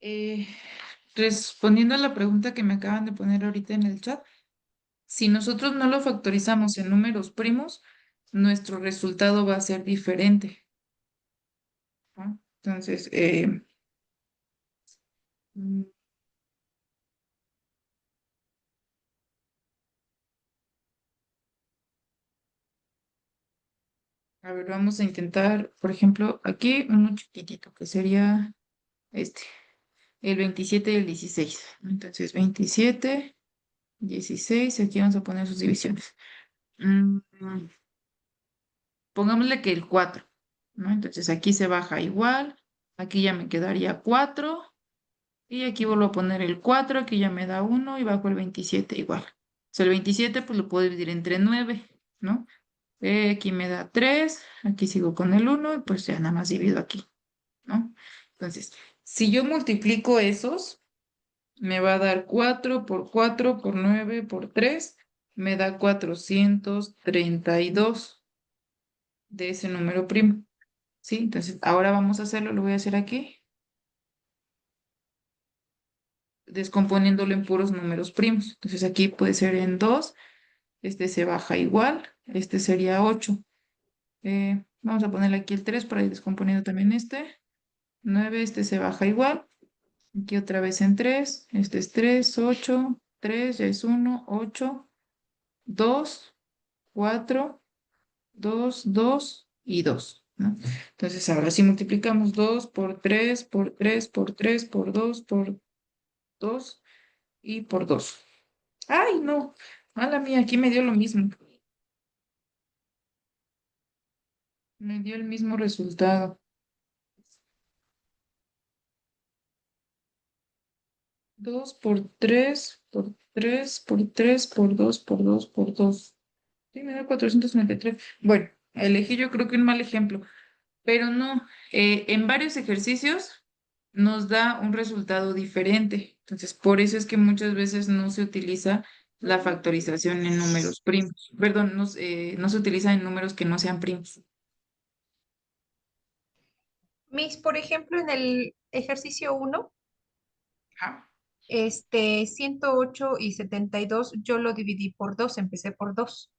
S1: Eh, Respondiendo a la pregunta que me acaban de poner ahorita en el chat, si nosotros no lo factorizamos en números primos, nuestro resultado va a ser diferente. ¿No? Entonces, mm, a ver, vamos a intentar, por ejemplo, aquí uno chiquitito, que sería este, el 27 y el 16. Entonces, 27, 16, aquí vamos a poner sus divisiones. Mm, Pongámosle que el 4, ¿no? Entonces, aquí se baja igual, aquí ya me quedaría 4. Y aquí vuelvo a poner el 4, aquí ya me da 1 y bajo el 27 igual. O sea, el 27 pues lo puedo dividir entre 9, ¿no? Aquí me da 3, aquí sigo con el 1 y pues ya nada más divido aquí, ¿no? Entonces, si yo multiplico esos, me va a dar 4 por 4 por 9 por 3, me da 432 de ese número primo, ¿sí? Entonces, ahora vamos a hacerlo, lo voy a hacer aquí, descomponiéndolo en puros números primos. Entonces, aquí puede ser en 2. Este se baja igual, este sería 8. Vamos a ponerle aquí el 3 para ir descomponiendo también este. 9, este se baja igual. Aquí otra vez en 3, este es 3, 8, 3 ya es 1, 8, 2, 4, 2, 2 y 2, ¿no? Entonces ahora sí multiplicamos 2 por 3, por 3, por 3, por 2, por 2 y por 2. ¡Ay, no! Mala mía, aquí me dio lo mismo. Me dio el mismo resultado. 2 por 3 por 3 por 3 por 2 por 2 por 2. Sí, me da 493. Bueno, elegí yo creo que un mal ejemplo, pero no. En varios ejercicios nos da un resultado diferente. Entonces, por eso es que muchas veces no se utiliza la factorización en números primos. Perdón, no se utiliza en números que no sean primos.
S2: Miss, por ejemplo, en el ejercicio 1,
S1: Ajá,
S2: 108 y 72, yo lo dividí por 2, empecé por 2.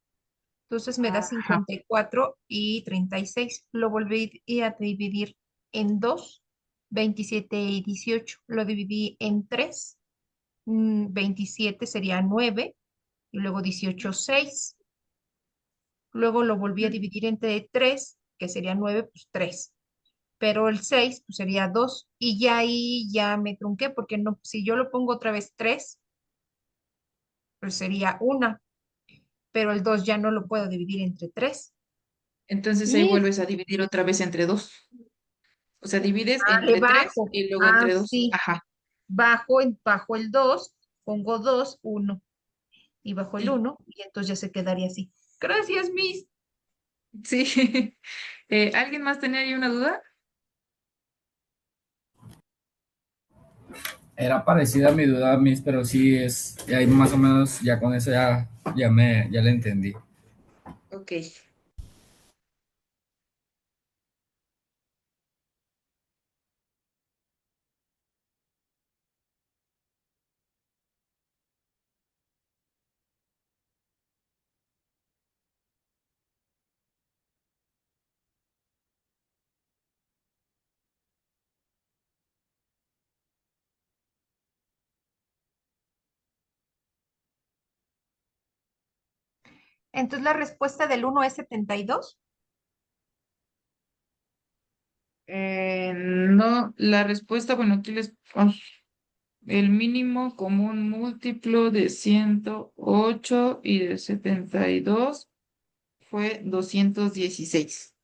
S2: Entonces me da
S1: ajá.
S2: 54 y 36. Lo volví a dividir en 2, 27 y 18. Lo dividí en 3, 27 sería 9 y luego 18, 6. Luego lo volví a
S1: Ujú.
S2: dividir entre 3, que sería 9, pues 3. Pero el 6 pues sería 2 y ya ahí ya me trunqué porque no, si yo lo pongo otra vez 3, pues sería una, pero el 2 ya no lo puedo dividir entre 3.
S1: Entonces ahí
S3: Miss,
S1: vuelves a dividir otra vez entre 2. O sea, divides
S2: Le
S1: entre 3
S2: bajo.
S1: y luego
S2: Ah,
S1: entre 2.
S2: sí.
S1: Ajá.
S2: Bajo el 2, pongo 2, 1 y bajo el
S1: Sí.
S2: 1 y entonces ya se quedaría así. Gracias, Miss.
S1: Sí. ¿Alguien más tenía ahí una duda?
S6: Era parecida a mi duda, Miss, pero sí es, y ahí más o menos ya con eso ya le entendí.
S1: Ok.
S2: Entonces la respuesta del 1 es 72.
S1: No, la respuesta, bueno, aquí el mínimo común múltiplo de 108 y de 72 fue 216.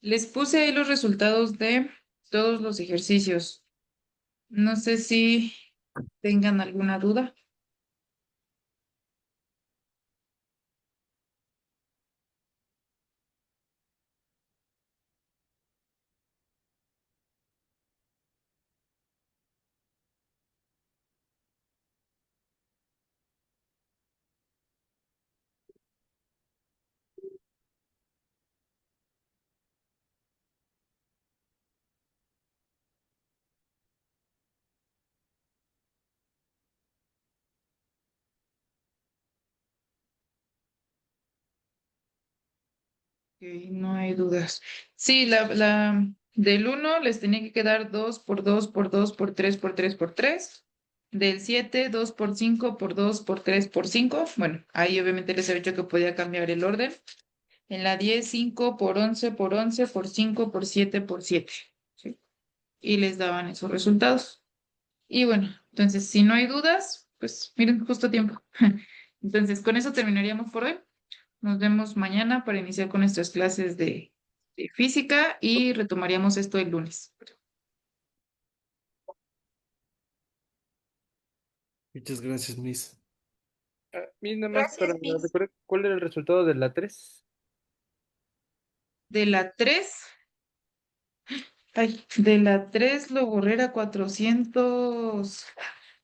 S1: Les puse ahí los resultados de todos los ejercicios. No sé si tengan alguna duda. Ok, no hay dudas. Sí, la del 1 les tenía que quedar 2 por 2 por 2 por 3 por 3 por 3. Del 7 2 por 5 por 2 por 3 por 5. Bueno, ahí obviamente les había dicho que podía cambiar el orden. En la 10 5 por 11 por 11 por 5 por 7 por 7. ¿Sí? Y les daban esos resultados. Y bueno, entonces si no hay dudas, pues miren, justo a tiempo. Entonces, con eso terminaríamos por hoy. Nos vemos mañana para iniciar con nuestras clases de física y retomaríamos esto el lunes.
S7: Muchas gracias, Miss.
S8: Miss, nada más para
S2: Gracias, Miss.
S8: recordar cuál era el resultado de la 3.
S1: De la 3, ay, de la 3 lo borré a 400.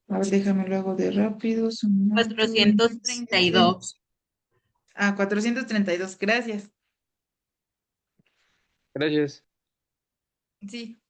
S1: A ver, déjame lo hago de rápido. Son
S5: 432.
S1: 432, gracias.
S8: Gracias.
S1: Sí.